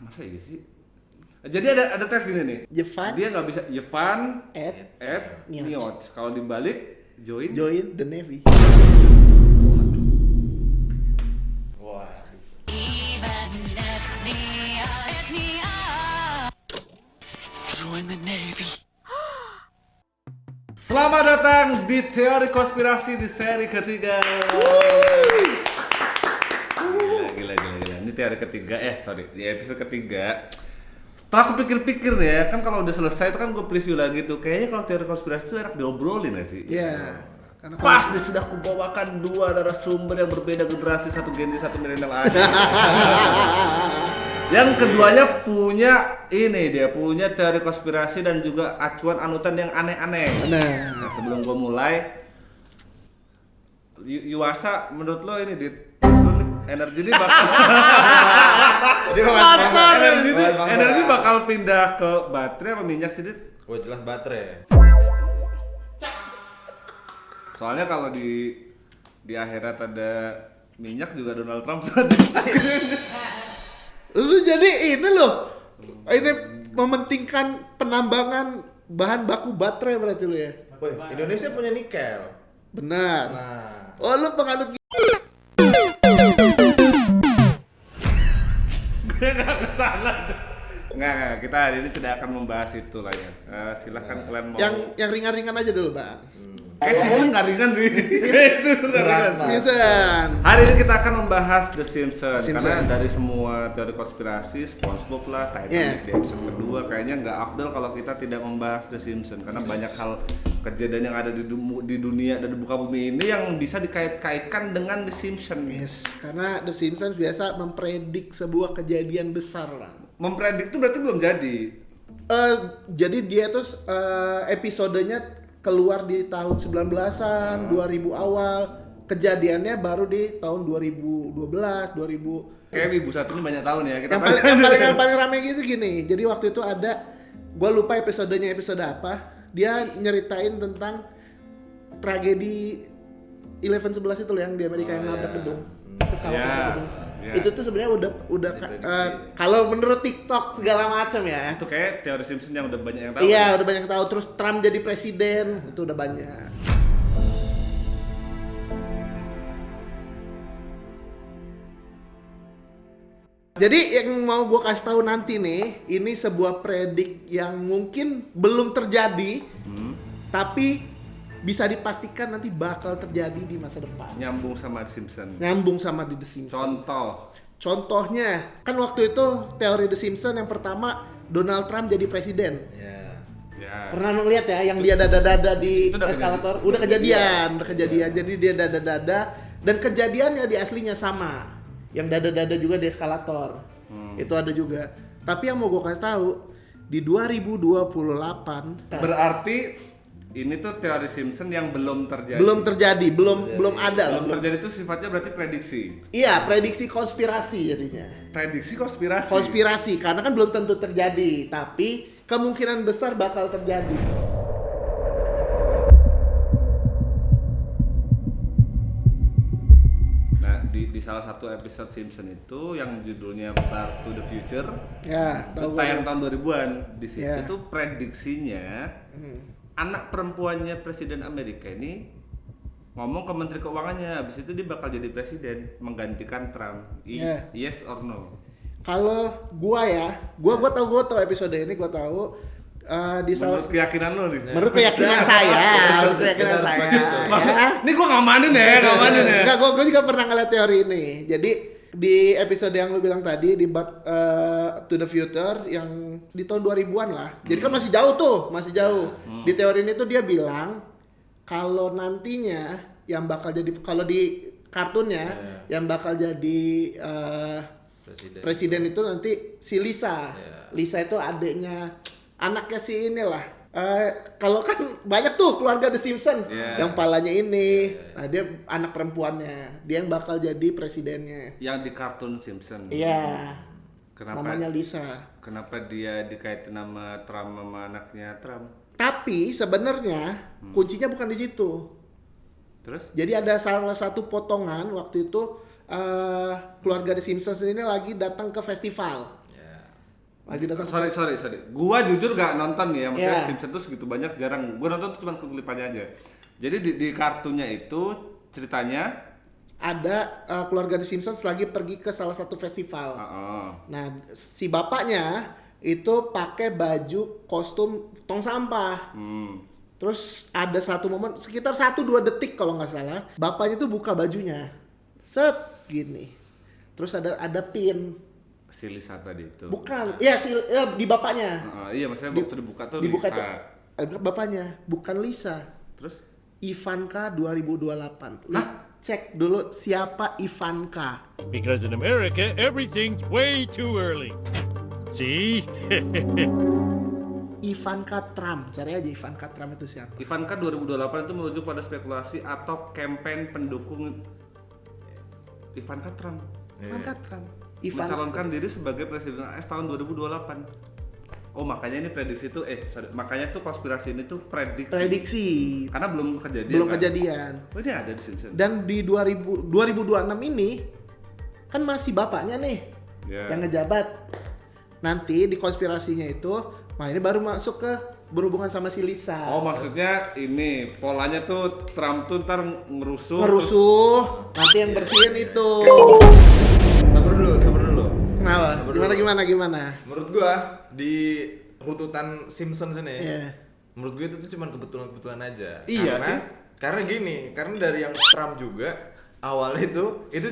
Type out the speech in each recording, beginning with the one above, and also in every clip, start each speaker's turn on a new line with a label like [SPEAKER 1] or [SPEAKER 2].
[SPEAKER 1] Masa iya sih? Jadi ada tes gini nih.
[SPEAKER 2] Yevan
[SPEAKER 1] Dia nggak bisa Yevan
[SPEAKER 2] at
[SPEAKER 1] Nioch. Kalau dibalik join
[SPEAKER 2] the Navy.
[SPEAKER 3] Wah.
[SPEAKER 4] Join the Navy.
[SPEAKER 1] Selamat datang di Teori Konspirasi di seri ketiga. Gila. Ini teori ketiga, di episode ketiga. Setelah aku pikir-pikir nih ya, kan kalau udah selesai itu kan gue preview lagi tuh. Kayaknya kalau teori konspirasi itu enak diobrolin gak sih?
[SPEAKER 2] Iya. Karena
[SPEAKER 1] Pas nih sudah kubawakan dua narasumber yang berbeda generasi, satu Gen Z, satu milenial aja. Yang keduanya punya teori konspirasi dan juga acuan anutan yang aneh-aneh. Nah, sebelum gue mulai, Yuasa, menurut lo ini energi ini bakal energi bakal pindah ke baterai apa minyak sih, Dit?
[SPEAKER 3] Wah, jelas baterai.
[SPEAKER 1] Soalnya kalau di akhirat ada minyak juga Donald Trump.
[SPEAKER 2] lu jadi ini mementingkan penambangan bahan baku baterai berarti lu ya?
[SPEAKER 3] Woi, Indonesia punya nikel.
[SPEAKER 2] Benar.
[SPEAKER 3] Nah,
[SPEAKER 2] Oh, lu penganut
[SPEAKER 1] Gue gak kesana. Nggak, kita hari ini tidak akan membahas itu lah ya. Silahkan kalian mau.
[SPEAKER 2] yang ringan-ringan aja dulu, Bang.
[SPEAKER 1] Kayak Simpson nggak ringan sih.
[SPEAKER 2] Simpson.
[SPEAKER 1] Hari ini kita akan membahas The Simpsons. Karena dari semua teori konspirasi, SpongeBob lah, Titanic di episode kedua, kayaknya nggak afdal kalau kita tidak membahas The Simpsons. Karena banyak hal kejadian yang ada di dunia dan di muka bumi ini yang bisa dikait-kaitkan dengan The Simpsons.
[SPEAKER 2] Yes, karena The Simpsons biasa mempredik sebuah kejadian besar, Bang.
[SPEAKER 1] Mempredik itu berarti belum jadi.
[SPEAKER 2] Jadi dia tuh episodenya keluar di tahun 1900-an, 2000 awal. Kejadiannya baru di tahun 2012, 2000.
[SPEAKER 1] Kayak Wibu satu ini banyak tahun ya.
[SPEAKER 2] Yang paling rame gitu gini. Jadi waktu itu ada, gua lupa episodenya episode apa. Dia nyeritain tentang tragedi 11/11 itu loh, yang di Amerika yang nabrak gedung. Pesawat nabrak gedung.
[SPEAKER 1] Ya.
[SPEAKER 2] Itu tuh sebenarnya udah kalau menurut TikTok segala macam ya.
[SPEAKER 1] Itu kayak teori Simpson yang udah banyak yang tahu.
[SPEAKER 2] Iya, udah banyak yang tahu. Terus Trump jadi presiden, itu udah banyak. Jadi yang mau gue kasih tahu nanti nih, ini sebuah predik yang mungkin belum terjadi, tapi bisa dipastikan nanti bakal terjadi di masa depan.
[SPEAKER 1] Nyambung sama The Simpsons.
[SPEAKER 2] Nyambung sama di The Simpsons. Contohnya, kan waktu itu teori The Simpsons yang pertama, Donald Trump jadi presiden.
[SPEAKER 1] Ya.
[SPEAKER 2] Pernah ngeliat ya yang dia dada-dada di
[SPEAKER 1] Itu udah
[SPEAKER 2] eskalator? Udah kejadian. Jadi dia dada-dada dan kejadiannya di aslinya sama. Yang dada-dada juga di eskalator. Itu ada juga. Tapi yang mau gue kasih tahu, di 2028
[SPEAKER 1] Berarti ini tuh teori Simpson yang belum terjadi.
[SPEAKER 2] belum ada.
[SPEAKER 1] Belum terjadi itu sifatnya berarti prediksi.
[SPEAKER 2] Iya, prediksi konspirasi jadinya.
[SPEAKER 1] Prediksi konspirasi.
[SPEAKER 2] Konspirasi karena kan belum tentu terjadi, tapi kemungkinan besar bakal terjadi.
[SPEAKER 1] Nah, di salah satu episode Simpson itu yang judulnya Back to the Future.
[SPEAKER 2] Ya,
[SPEAKER 1] Itu
[SPEAKER 2] tahu
[SPEAKER 1] tayang
[SPEAKER 2] gua.
[SPEAKER 1] tahun 2000-an. Di situ
[SPEAKER 2] Ya.
[SPEAKER 1] tuh prediksinya anak perempuannya presiden Amerika ini ngomong ke menteri keuangannya, habis itu dia bakal jadi presiden menggantikan Trump.
[SPEAKER 2] Ya.
[SPEAKER 1] Yes or no?
[SPEAKER 2] Kalau gua tahu episode ini gua tahu di salah
[SPEAKER 1] Menurut keyakinan lo nih.
[SPEAKER 2] menurut keyakinan saya, menurut keyakinan saya. Ya.
[SPEAKER 1] Ini gua ngamanin ya.
[SPEAKER 2] Enggak, gua juga pernah ngeliat teori ini. Jadi di episode yang lu bilang tadi di Back to the Future yang di tahun 2000-an lah. Jadi kan masih jauh. Di teori ini tuh dia bilang kalau nantinya yang bakal jadi, kalau di kartunnya yang bakal jadi presiden itu nanti si Lisa. Lisa itu adiknya, anaknya si inilah. Kalau kan banyak tuh keluarga The Simpsons yang palanya ini. Nah, dia anak perempuannya. Dia yang bakal jadi presidennya.
[SPEAKER 1] Yang di kartun Simpson.
[SPEAKER 2] Iya.
[SPEAKER 1] Kenapa?
[SPEAKER 2] Namanya Lisa.
[SPEAKER 1] Kenapa dia dikaitin nama Trump sama anaknya Trump?
[SPEAKER 2] Tapi sebenarnya kuncinya bukan di situ.
[SPEAKER 1] Terus?
[SPEAKER 2] Jadi ada salah satu potongan waktu itu keluarga The Simpsons ini lagi datang ke festival. Lagi datang.
[SPEAKER 1] Sorry. Gua jujur gak nonton nih ya, maksudnya
[SPEAKER 2] Yeah.
[SPEAKER 1] Simpsons tuh segitu banyak, jarang. Gua nonton tuh cuma kelipannya aja. Jadi di kartunya itu ceritanya
[SPEAKER 2] Ada keluarga The Simpsons lagi pergi ke salah satu festival.
[SPEAKER 1] oh.
[SPEAKER 2] Nah, si bapaknya itu pakai baju kostum tong sampah. Terus ada satu momen sekitar 1-2 detik kalau nggak salah, bapaknya tuh buka bajunya. Set gini. Terus ada pin.
[SPEAKER 1] Si Lisa tadi itu.
[SPEAKER 2] Bukan. Iya di bapaknya.
[SPEAKER 1] Iya, maksudnya waktu dibuka tuh
[SPEAKER 2] Dibuka
[SPEAKER 1] Lisa.
[SPEAKER 2] tuh bapaknya, bukan Lisa.
[SPEAKER 1] Terus
[SPEAKER 2] Ivanka 2028. Cek dulu siapa Ivanka.
[SPEAKER 5] Because in America, everything's way too early. See?
[SPEAKER 2] Ivanka Trump. Cari aja Ivanka Trump itu siapa.
[SPEAKER 1] Ivanka 2028 itu merujuk pada spekulasi atau campaign pendukung Ivanka Trump
[SPEAKER 2] Ivanka Trump.
[SPEAKER 1] mencalonkan diri sebagai presiden AS tahun 2028. Oh, makanya ini prediksi itu makanya tuh konspirasi ini tuh prediksi. Karena belum kejadian.
[SPEAKER 2] Belum
[SPEAKER 1] kan?
[SPEAKER 2] kejadian.
[SPEAKER 1] Oh, ini ada di Simpsons.
[SPEAKER 2] Dan di 2026 ini kan masih bapaknya nih yang ngejabat. Nanti di konspirasinya itu, ini baru masuk ke berhubungan sama si Lisa.
[SPEAKER 1] Oh, maksudnya ini polanya tuh Trump tuh ntar ngerusuh.
[SPEAKER 2] Nanti yang bersihin itu.
[SPEAKER 3] Sabar dulu.
[SPEAKER 2] Kenapa? Gimana?
[SPEAKER 3] Menurut gua di rututan Simpsons ini,
[SPEAKER 2] Iya.
[SPEAKER 3] menurut gua itu tuh cuma kebetulan aja.
[SPEAKER 1] Iya
[SPEAKER 3] Karena-
[SPEAKER 1] sih.
[SPEAKER 3] Karena dari yang Trump juga awal itu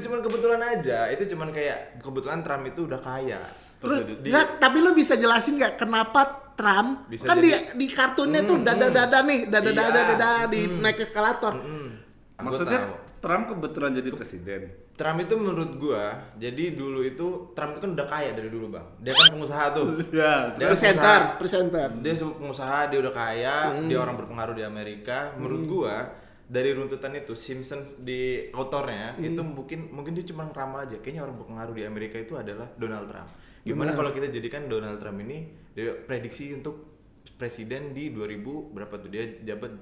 [SPEAKER 3] cuma kebetulan aja. Itu cuma kayak kebetulan Trump itu udah kaya.
[SPEAKER 2] Terus
[SPEAKER 3] jadi-
[SPEAKER 2] tapi lu bisa jelasin nggak kenapa Trump
[SPEAKER 3] Bisa
[SPEAKER 2] kan
[SPEAKER 3] jadi-
[SPEAKER 2] di kartunnya tuh dada di naik eskalator.
[SPEAKER 1] Maksudnya
[SPEAKER 3] Gua tahu.
[SPEAKER 1] Trump kebetulan jadi presiden.
[SPEAKER 3] Trump itu menurut gua, jadi dulu itu Trump itu kan udah kaya dari dulu, Bang. Dia kan pengusaha tuh.
[SPEAKER 1] Ya.
[SPEAKER 3] Dia kan
[SPEAKER 2] Presenter.
[SPEAKER 3] Dia pengusaha, dia udah kaya, dia orang berpengaruh di Amerika. Menurut gua dari runtutan itu Simpsons di autornya itu mungkin dia cuma ngeramal aja. Kayaknya orang berpengaruh di Amerika itu adalah Donald Trump. Gimana kalau kita jadikan Donald Trump ini dia prediksi untuk presiden di 2000 berapa tuh, dia jabat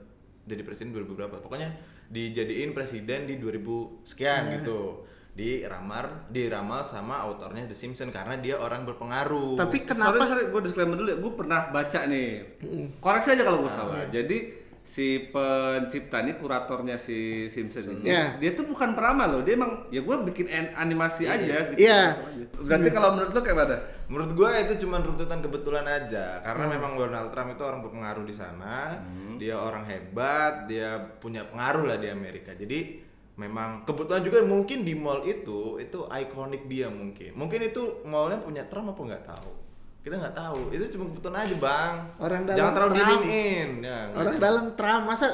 [SPEAKER 3] jadi presiden 2000 berapa. Pokoknya dijadiin presiden di 2000 sekian gitu. Diramal sama autornya The Simpsons karena dia orang berpengaruh.
[SPEAKER 2] Tapi kenapa?
[SPEAKER 1] Sorry, gue disclaimer dulu ya. Gue pernah baca nih. Koreksi aja kalau gue salah. Jadi si pencipta nih, kuratornya si Simpsons ini,
[SPEAKER 2] Iya.
[SPEAKER 1] dia tuh bukan peramal loh. Dia emang ya gue bikin animasi aja gitu.
[SPEAKER 2] Iya.
[SPEAKER 1] Berarti kalau menurut lo kayak mana?
[SPEAKER 3] Menurut gua itu cuma runtutan kebetulan aja karena memang Donald Trump itu orang berpengaruh di sana, dia orang hebat, dia punya pengaruh lah di Amerika. Jadi memang kebetulan juga mungkin di mall itu ikonik dia mungkin itu mallnya punya Trump apa nggak tahu, kita nggak tahu, itu cuma kebetulan aja, Bang.
[SPEAKER 2] Orang dalam
[SPEAKER 3] Jangan terlalu
[SPEAKER 2] Trump.
[SPEAKER 3] diliin ya,
[SPEAKER 2] Orang dalam Trump, masa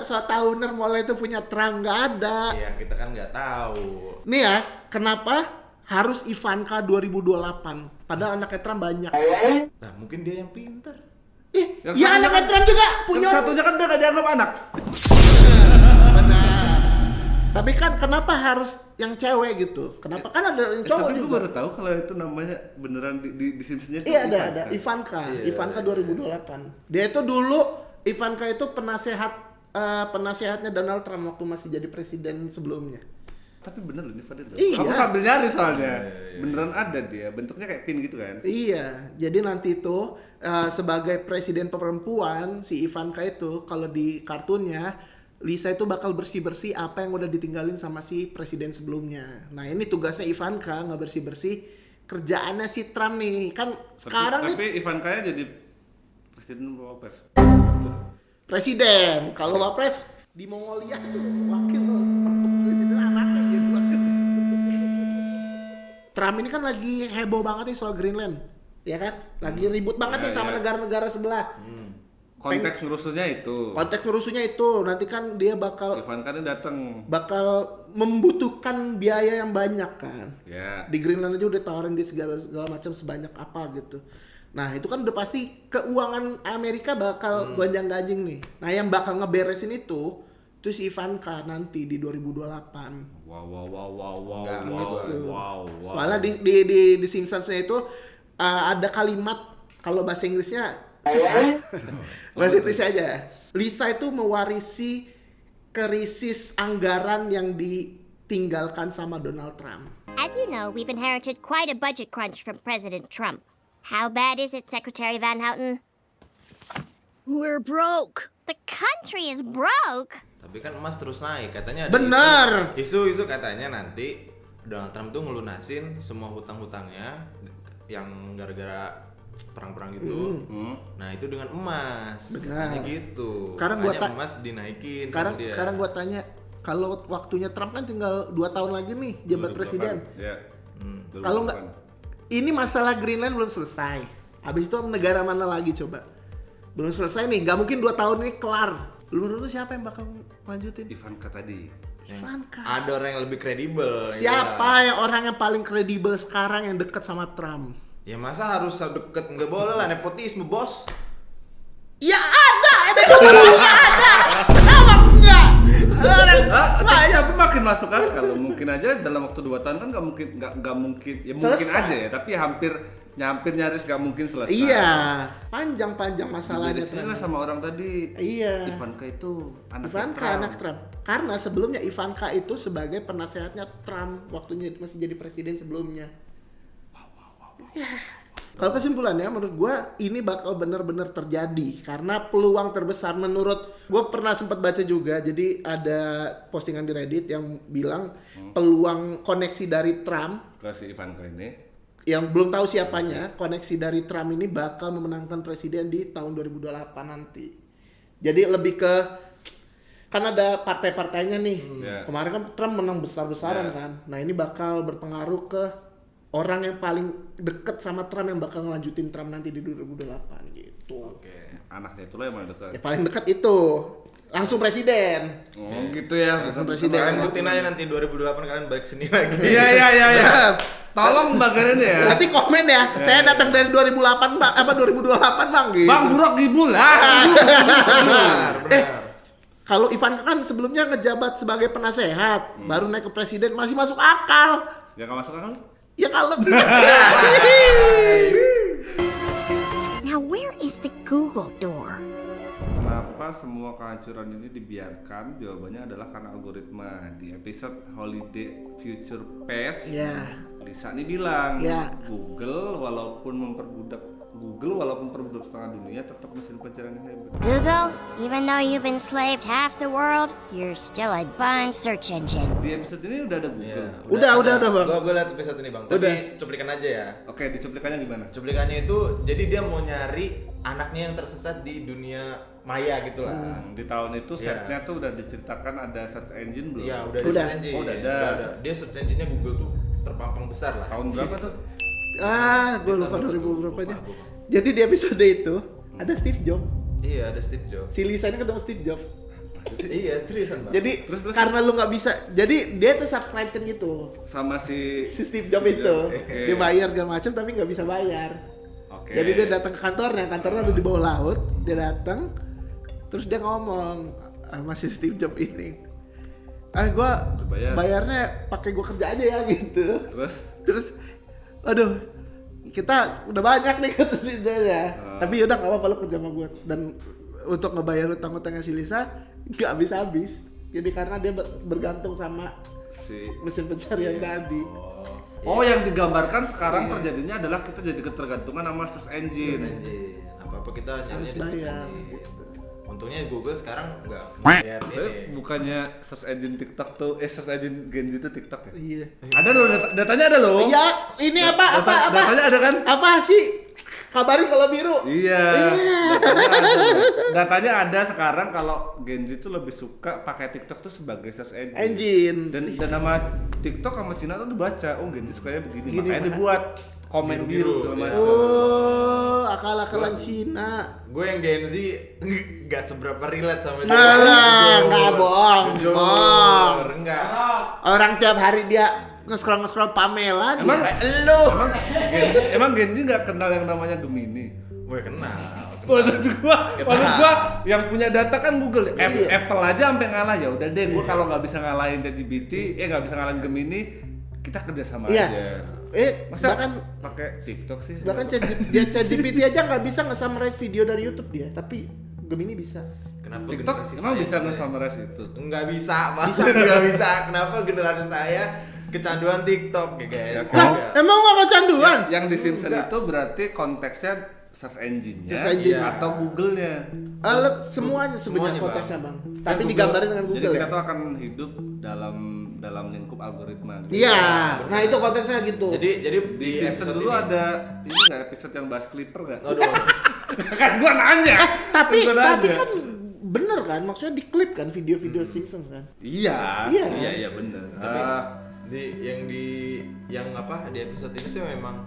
[SPEAKER 2] owner mall itu punya Trump? Nggak ada.
[SPEAKER 3] ya kita kan nggak tahu.
[SPEAKER 2] Nih ya, kenapa harus Ivanka 2028? Padahal anaknya Trump banyak.
[SPEAKER 3] Nah mungkin dia yang pintar.
[SPEAKER 2] Ih,
[SPEAKER 1] Yang
[SPEAKER 2] ya
[SPEAKER 1] satunya
[SPEAKER 2] anaknya
[SPEAKER 1] kan-
[SPEAKER 2] Trump juga punya.
[SPEAKER 1] Yang satunya kan udah gak dianggap anak.
[SPEAKER 2] Tapi kan kenapa harus yang cewek gitu? Kenapa kan ada yang cowok
[SPEAKER 1] Tapi gue
[SPEAKER 2] juga?
[SPEAKER 1] baru tahu kalau itu namanya beneran di Simpsons-nya tuh
[SPEAKER 2] Iya ada
[SPEAKER 1] Ivanka.
[SPEAKER 2] Ivanka 2028. Dia itu dulu Ivanka itu penasehatnya Donald Trump waktu masih jadi presiden sebelumnya.
[SPEAKER 1] Tapi bener loh ini Fadil.
[SPEAKER 2] Iya.
[SPEAKER 1] Aku sambil nyari soalnya. Beneran ada dia. Bentuknya kayak pin gitu kan.
[SPEAKER 2] Iya, jadi nanti itu sebagai presiden perempuan si Ivanka itu kalau di kartunnya Lisa itu bakal bersih-bersih apa yang udah ditinggalin sama si presiden sebelumnya. Nah ini tugasnya Ivanka nggak bersih-bersih kerjaannya si Trump nih kan sekarang nih
[SPEAKER 1] Tapi Ivanka jadi presiden apa wapres?
[SPEAKER 2] presiden. Kalau wapres di Mongolia tuh wakil presiden anaknya jadi wakil. Trump ini kan lagi heboh banget nih soal Greenland, ya kan? Lagi ribut banget nih sama negara-negara sebelah.
[SPEAKER 1] Konteks ngerusuhnya itu.
[SPEAKER 2] Konteks rusuhnya itu nanti kan dia bakal
[SPEAKER 1] Ivanka ini datang.
[SPEAKER 2] membutuhkan biaya yang banyak kan.
[SPEAKER 1] Ya.
[SPEAKER 2] Di Greenland aja udah tawarin dia segala macam sebanyak apa gitu. Nah itu kan udah pasti keuangan Amerika bakal gonjang-ganjing nih. Nah yang bakal ngeberesin itu si Ivanka nanti di 2028.
[SPEAKER 1] Wow.
[SPEAKER 2] Gitu. Soalnya di Simpsons-nya itu ada kalimat kalau bahasa Inggrisnya susah. Bahasa Inggrisnya aja. Lisa itu mewarisi krisis anggaran yang ditinggalkan sama Donald Trump.
[SPEAKER 6] As you know, we've inherited quite a budget crunch from President Trump. How bad is it, Secretary Van Houten?
[SPEAKER 7] We're broke.
[SPEAKER 6] The country is broke.
[SPEAKER 3] Tapi kan emas terus naik, katanya ada
[SPEAKER 2] Benar.
[SPEAKER 3] isu katanya nanti Donald Trump tuh ngelunasin semua hutang-hutangnya yang gara-gara perang-perang gitu. Nah, itu dengan emas.
[SPEAKER 2] Benar.
[SPEAKER 3] Katanya gitu.
[SPEAKER 2] Sekarang
[SPEAKER 3] makanya
[SPEAKER 2] gua
[SPEAKER 3] emas dinaikin
[SPEAKER 2] Sekarang
[SPEAKER 3] sama dia.
[SPEAKER 2] sekarang gua tanya, kalau waktunya Trump kan tinggal 2 tahun lagi nih jabat presiden.
[SPEAKER 1] Ya.
[SPEAKER 2] Kalau nggak, ini masalah Greenland belum selesai. Habis itu negara mana lagi coba? Belum selesai nih, nggak mungkin 2 tahun ini kelar. Lu menurut lu siapa yang bakal lanjutin?
[SPEAKER 1] Ivanka tadi.
[SPEAKER 2] Ivanka.
[SPEAKER 3] Ada orang yang lebih kredibel.
[SPEAKER 2] Siapa yang orang yang paling kredibel sekarang yang dekat sama Trump?
[SPEAKER 3] Ya masa harus deket, nggak boleh lah, nepotisme bos.
[SPEAKER 2] Ya ada kenapa enggak?
[SPEAKER 1] Tapi makin masuk akal kalau mungkin aja dalam waktu 2 tahun kan nggak mungkin ya mungkin
[SPEAKER 2] Selesai.
[SPEAKER 1] aja ya, tapi hampir nyaris nggak mungkin selesai.
[SPEAKER 2] Iya, panjang masalahnya
[SPEAKER 1] Beresinlah
[SPEAKER 2] Trump.
[SPEAKER 1] sama orang tadi.
[SPEAKER 2] Iya.
[SPEAKER 1] Ivanka itu
[SPEAKER 2] Ivanka anak Trump. Karena sebelumnya Ivanka itu sebagai penasehatnya Trump waktunya masih jadi presiden sebelumnya. Ya. Kalau kesimpulannya menurut gua ini bakal benar-benar terjadi karena peluang terbesar menurut gua pernah sempat baca juga, jadi ada postingan di Reddit yang bilang peluang koneksi dari Trump
[SPEAKER 1] ke si Ivanka ini.
[SPEAKER 2] yang belum tahu siapanya, koneksi dari Trump ini bakal memenangkan presiden di tahun 2028 nanti. Jadi lebih ke kan ada partai-partainya nih. Kemarin kan Trump menang besar-besaran kan. Nah, ini bakal berpengaruh ke orang yang paling deket sama Trump yang bakal ngelanjutin Trump nanti di 2028 gitu.
[SPEAKER 1] Oke, anaknya itulah yang paling dekat.
[SPEAKER 2] Ya paling dekat itu langsung presiden.
[SPEAKER 1] Oh, gitu ya.
[SPEAKER 2] Langsung presiden.
[SPEAKER 3] Kalian buktiin aja nanti 2028 kalian balik sini lagi.
[SPEAKER 1] Iya. Tolong bagian ya.
[SPEAKER 2] Nanti komen ya. Saya datang dari 2008 Bang, 2028 Bang gitu.
[SPEAKER 1] Bang Buruk Gibul lah.
[SPEAKER 3] Benar.
[SPEAKER 2] Kalau Ivanka kan sebelumnya ngejabat sebagai penasehat, baru naik ke presiden, masih masuk akal.
[SPEAKER 1] Ya nggak masuk akal?
[SPEAKER 2] Ya kalau
[SPEAKER 6] Now where is the Google door?
[SPEAKER 1] Kenapa semua kehancuran ini dibiarkan? Jawabannya adalah karena algoritma. Di episode Holiday Future Past,
[SPEAKER 2] ya.
[SPEAKER 1] Lisa nih bilang,
[SPEAKER 2] Ya.
[SPEAKER 1] Google walaupun memperbudak setengah dunia, tetap mesin pencarian yang hebat.
[SPEAKER 6] Google, even though you've enslaved half the world, you're still a fine search engine.
[SPEAKER 1] Di episode ini udah ada Google.
[SPEAKER 2] Udah, Bang.
[SPEAKER 3] Gua lihat episode ini Bang. Tapi cuplikan aja ya.
[SPEAKER 1] Oke, dicuplikannya gimana?
[SPEAKER 3] Cuplikannya itu jadi dia mau nyari anaknya yang tersesat di dunia maya gitu lah.
[SPEAKER 1] Di tahun itu
[SPEAKER 3] Iya.
[SPEAKER 1] setnya tuh udah diceritakan ada search engine belum?
[SPEAKER 3] Iya, udah di
[SPEAKER 2] Udah.
[SPEAKER 3] search engine.
[SPEAKER 1] Oh, udah ada.
[SPEAKER 3] Dia search engine-nya Google tuh terpampang besar lah.
[SPEAKER 1] Tahun berapa tuh?
[SPEAKER 2] Gue lupa 2000 berapanya. Jadi di episode itu ada Steve Jobs.
[SPEAKER 3] Iya, ada Steve Jobs.
[SPEAKER 2] Si Lisa ini ketemu Steve Jobs.
[SPEAKER 3] Iya, seriusan Bang.
[SPEAKER 2] Jadi karena lu nggak bisa, jadi dia tuh subscription gitu.
[SPEAKER 1] Sama si
[SPEAKER 2] Si Steve Jobs itu,
[SPEAKER 1] Oke.
[SPEAKER 2] dia bayar segala macam tapi nggak bisa bayar.
[SPEAKER 1] Oke.
[SPEAKER 2] Jadi dia datang ke kantornya ada di bawah laut. Dia datang, terus dia ngomong sama si Steve Jobs ini, gua
[SPEAKER 1] Bayar.
[SPEAKER 2] bayarnya pakai gua kerja aja ya gitu. Terus, aduh, kita udah banyak nih kata si ya. Tapi yaudah nggak apa-apa lu kerja sama gua. Dan untuk ngebayar utang-utangnya si Lisa nggak habis-habis. Jadi karena dia bergantung sama
[SPEAKER 1] si
[SPEAKER 2] mesin pencarian tadi.
[SPEAKER 1] Oh, yang digambarkan sekarang terjadinya adalah kita jadi ketergantungan sama search engine.
[SPEAKER 3] Apa-apa kita nyari
[SPEAKER 2] Harus
[SPEAKER 3] di search
[SPEAKER 2] bayar,
[SPEAKER 3] engine.
[SPEAKER 2] gitu.
[SPEAKER 3] Untungnya Google sekarang nggak bayar ini.
[SPEAKER 1] Bukannya search engine TikTok tuh, search engine Gen Z itu TikTok ya?
[SPEAKER 2] Iya.
[SPEAKER 1] Ada loh, datanya ada loh.
[SPEAKER 2] Iya, ini apa?
[SPEAKER 1] Datanya ada kan?
[SPEAKER 2] Apa sih? Kabarin kalau biru.
[SPEAKER 1] Iya. Datanya ada sekarang kalau Gen Z tuh lebih suka pakai TikTok tuh sebagai search engine. Dan nama TikTok sama Cina tuh dibaca, oh Gen Z sukanya begini,
[SPEAKER 2] Gini,
[SPEAKER 1] makanya dibuat komen biru segala macam.
[SPEAKER 2] Oh, akal-akalan Cina.
[SPEAKER 3] Gue yang Gen Z nggak seberapa relate sama dia.
[SPEAKER 2] Nah, nggak bohong.
[SPEAKER 3] Jujur, enggak.
[SPEAKER 2] Orang tiap hari dia nge-scroll Pamela.
[SPEAKER 1] Emang
[SPEAKER 2] lu.
[SPEAKER 1] Emang Gen Z nggak kenal yang namanya Gemini?
[SPEAKER 3] Gue kenal.
[SPEAKER 1] Maksud gua yang punya data kan Google. Apple aja sampai ngalah, ya udah deh, gua kalau nggak bisa ngalahin ChatGPT, nggak bisa ngalahin Gemini, kita kerjasama
[SPEAKER 2] Iya.
[SPEAKER 1] aja. Masa
[SPEAKER 2] bahkan
[SPEAKER 1] pakai TikTok sih?
[SPEAKER 2] bahkan ChatGPT aja nggak bisa nge-summarize video dari YouTube dia, tapi Gemini bisa.
[SPEAKER 3] Kenapa
[SPEAKER 1] TikTok
[SPEAKER 3] generasi
[SPEAKER 1] emang
[SPEAKER 3] saya
[SPEAKER 1] bisa nge-summarize itu?
[SPEAKER 3] Nggak bisa, Pak. Nggak bisa. Kenapa generasi saya kecanduan TikTok ya guys.
[SPEAKER 1] Ya,
[SPEAKER 2] Lah, emang gak kecanduan?
[SPEAKER 1] Yang di Simpson itu berarti konteksnya search engine-nya
[SPEAKER 2] Search engine.
[SPEAKER 1] atau Google-nya.
[SPEAKER 2] Semuanya sebenarnya
[SPEAKER 3] Semuanya,
[SPEAKER 2] konteksnya
[SPEAKER 3] Bang.
[SPEAKER 2] bang. Tapi digambarin dengan
[SPEAKER 1] Jadi
[SPEAKER 2] Google
[SPEAKER 1] kita
[SPEAKER 2] ya.
[SPEAKER 1] tuh akan hidup dalam lingkup algoritma.
[SPEAKER 2] Iya. Nah itu konteksnya gitu.
[SPEAKER 3] Jadi
[SPEAKER 1] Di Simpson
[SPEAKER 3] episode
[SPEAKER 1] dulu
[SPEAKER 3] ini-
[SPEAKER 1] ada ini nggak episode yang bahas Clipper nggak?
[SPEAKER 3] Aduh.
[SPEAKER 1] Kan gua nanya.
[SPEAKER 2] tapi
[SPEAKER 1] Gua nanya.
[SPEAKER 2] kan bener kan? Maksudnya diklip kan video-video Simpsons kan?
[SPEAKER 1] Iya.
[SPEAKER 2] Iya.
[SPEAKER 1] Iya bener.
[SPEAKER 3] Tapi yang apa di episode ini tuh memang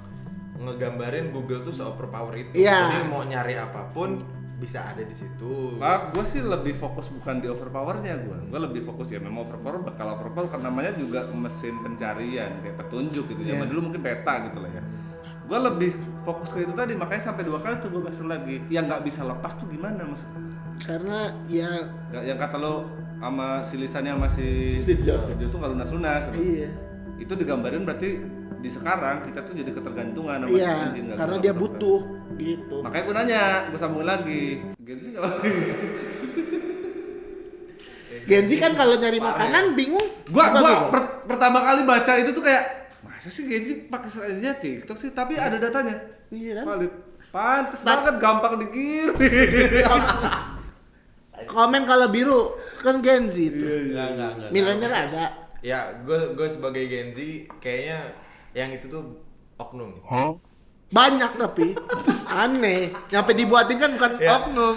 [SPEAKER 3] ngegambarin Google tuh se-overpower itu.
[SPEAKER 2] Iya.
[SPEAKER 3] Jadi mau nyari apapun bisa ada di situ.
[SPEAKER 1] Gue sih lebih fokus bukan di overpowernya gue lebih fokus ya memang bakal overpower karena namanya juga mesin pencarian kayak petunjuk gitu zaman dulu mungkin peta gitu lah ya. Gue lebih fokus ke itu tadi makanya sampai 2 kali tuh gue bahas lagi yang nggak bisa lepas tuh gimana maksudnya?
[SPEAKER 2] Karena ya
[SPEAKER 1] Yang kata lo sama si lisannya sama si
[SPEAKER 2] Steve Jobs
[SPEAKER 1] tuh nggak lunas-lunas gitu.
[SPEAKER 2] iya.
[SPEAKER 1] Itu digambarin berarti di sekarang kita tuh jadi ketergantungan sama
[SPEAKER 2] Iya.
[SPEAKER 1] search engine, nggak
[SPEAKER 2] Karena
[SPEAKER 1] bisa
[SPEAKER 2] dia
[SPEAKER 1] lepas.
[SPEAKER 2] butuh gitu.
[SPEAKER 1] Makanya gue nanya, gue sambungin lagi. Gen Z kalau
[SPEAKER 2] Gen Z kan kalau nyari makanan bingung.
[SPEAKER 1] gua
[SPEAKER 2] apa tuh, Bang?
[SPEAKER 1] pertama kali baca itu tuh kayak masa sih Gen Z pakai search engine TikTok sih, tapi ada datanya.
[SPEAKER 2] Iya kan?
[SPEAKER 1] Valid. Pantes banget gampang dikirim.
[SPEAKER 2] Komen kalau biru kan Gen Z itu.
[SPEAKER 3] Enggak.
[SPEAKER 2] Milenial ada.
[SPEAKER 3] Ya, gue sebagai Gen Z kayaknya yang itu tuh oknum.
[SPEAKER 2] Banyak tapi aneh. Nyampe dibuatin kan bukan
[SPEAKER 3] Ya.
[SPEAKER 2] oknum.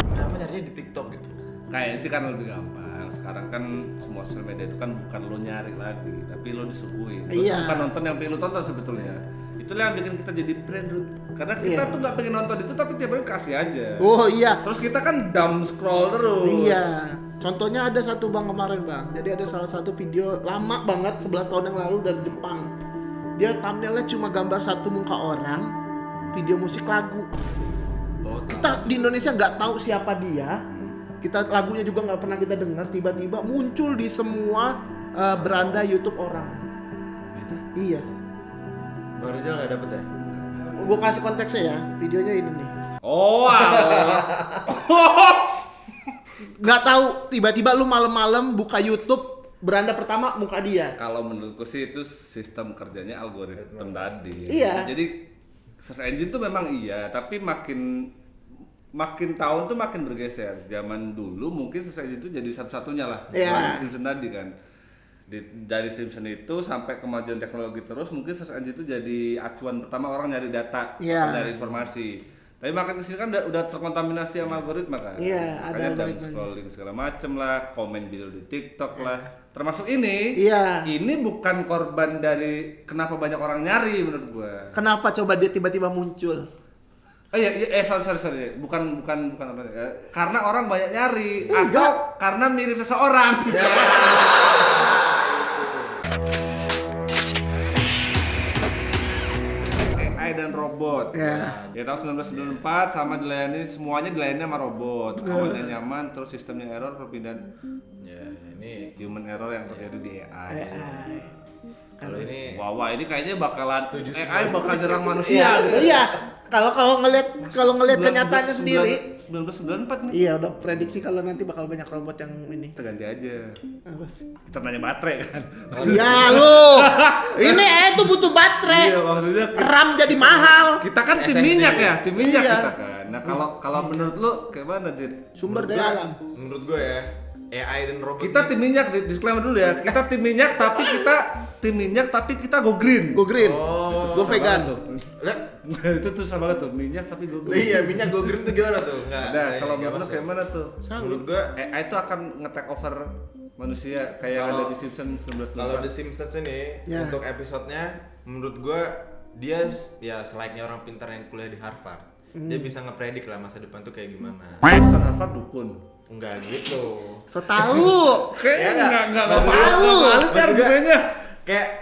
[SPEAKER 3] Kenapa nyarinya di TikTok gitu?
[SPEAKER 1] Kayaknya sih kan lebih gampang. Sekarang kan semua sosial media itu kan bukan lo nyari lagi, tapi lo disuguhin. Lo
[SPEAKER 2] Iya.
[SPEAKER 1] bukan nonton yang pengen lo tonton sebetulnya. Itulah yang bikin kita jadi brand, Ruth. Karena kita
[SPEAKER 2] Iya.
[SPEAKER 1] tuh nggak pengen nonton itu, tapi tiap hari kasih aja.
[SPEAKER 2] Oh iya.
[SPEAKER 1] Terus kita kan dumb scroll terus.
[SPEAKER 2] Iya. Contohnya ada satu bang kemarin bang. Jadi ada salah satu video lama banget 11 tahun yang lalu dari Jepang. Dia thumbnailnya cuma gambar satu muka orang, video musik lagu.
[SPEAKER 3] Oh,
[SPEAKER 2] Kita di Indonesia nggak tahu siapa dia. Kita lagunya juga nggak pernah kita dengar. Tiba-tiba muncul di semua beranda YouTube orang. Iya.
[SPEAKER 3] Bang Rizal nggak dapet ya?
[SPEAKER 2] Gue kasih konteksnya ya. Videonya ini nih.
[SPEAKER 1] Oh,
[SPEAKER 2] Nggak tahu. Tiba-tiba lu malam-malam buka YouTube. Beranda pertama muka dia.
[SPEAKER 1] kalau menurutku sih itu sistem kerjanya algoritma tadi.
[SPEAKER 2] Iya.
[SPEAKER 1] Jadi search engine tuh memang iya, tapi makin tahun tuh makin bergeser. Zaman dulu mungkin search engine itu jadi satu-satunya lah.
[SPEAKER 2] Iya.
[SPEAKER 1] Dari Simpson tadi kan. Dari Simpson itu sampai kemajuan teknologi terus mungkin search engine itu jadi acuan pertama orang nyari data,
[SPEAKER 2] Iya.
[SPEAKER 1] nyari informasi. Tapi makin kesini kan udah terkontaminasi sama algoritma kan.
[SPEAKER 2] Iya, ada
[SPEAKER 1] Makanya dumb
[SPEAKER 2] algoritmanya.
[SPEAKER 1] scrolling segala macem lah, komen video di TikTok lah. Termasuk ini.
[SPEAKER 2] Iya.
[SPEAKER 1] Ini bukan korban dari kenapa banyak orang nyari menurut gua.
[SPEAKER 2] Kenapa coba dia tiba-tiba muncul?
[SPEAKER 1] Oh iya, sorry. Bukan apa ya. Karena orang banyak nyari atau karena mirip seseorang. AI dan robot.
[SPEAKER 2] Ya.
[SPEAKER 1] Ya tahun 1994 sama semuanya dilayani sama robot. Awalnya nyaman, terus sistemnya error, perpindahan
[SPEAKER 3] Ya, ini
[SPEAKER 1] human error yang terjadi di AI.
[SPEAKER 3] kalau ini
[SPEAKER 1] Wah, ini kayaknya bakalan AI bakal nyerang manusia gitu.
[SPEAKER 2] Iya. Kalau ngelihat kenyataannya sendiri.
[SPEAKER 1] 1994 nih.
[SPEAKER 2] Iya, udah prediksi kalau nanti bakal banyak robot yang ini.
[SPEAKER 1] Kita ganti aja.
[SPEAKER 2] Apa?
[SPEAKER 1] Kita nanya baterai kan.
[SPEAKER 2] Iya lu. Ini tuh butuh baterai.
[SPEAKER 1] Iya, maksudnya
[SPEAKER 2] RAM jadi mahal.
[SPEAKER 1] kita kan tim
[SPEAKER 3] SSD.
[SPEAKER 1] minyak ya, tim minyak
[SPEAKER 2] Iya.
[SPEAKER 1] kita kan. Nah, kalau menurut lu kayak mana, Dit?
[SPEAKER 2] Sumber
[SPEAKER 3] menurut
[SPEAKER 2] daya
[SPEAKER 3] gua-
[SPEAKER 2] alam.
[SPEAKER 3] Menurut gue ya, AI dan robot
[SPEAKER 1] Kita tim minyak, disclaimer dulu ya. Kita tim minyak tapi kita go green.
[SPEAKER 2] Go green.
[SPEAKER 3] Oh,
[SPEAKER 2] Go vegan.
[SPEAKER 3] Lah,
[SPEAKER 1] Itu tuh sama banget tuh, minyak tapi go green.
[SPEAKER 3] iya minyak go green tuh gimana tuh? Enggak.
[SPEAKER 1] Nah, kalau menurut lu kayak mana tuh?
[SPEAKER 3] Menurut gue
[SPEAKER 1] AI itu akan nge-take over manusia kayak yang ada
[SPEAKER 3] Kalau-
[SPEAKER 1] di Simpson 1994.
[SPEAKER 3] kalau The Simpsons ini
[SPEAKER 2] Ya.
[SPEAKER 3] untuk episodenya menurut gue dia ya selayaknya orang pintar yang kuliah di Harvard. Dia bisa ngepredik lah masa depan tuh kayak gimana.
[SPEAKER 1] Pesan Harvard dukun.
[SPEAKER 3] Enggak gitu.
[SPEAKER 2] So tahu.
[SPEAKER 1] Kayaknya enggak
[SPEAKER 2] tahu.
[SPEAKER 1] valid
[SPEAKER 3] Maksud
[SPEAKER 1] argumennya.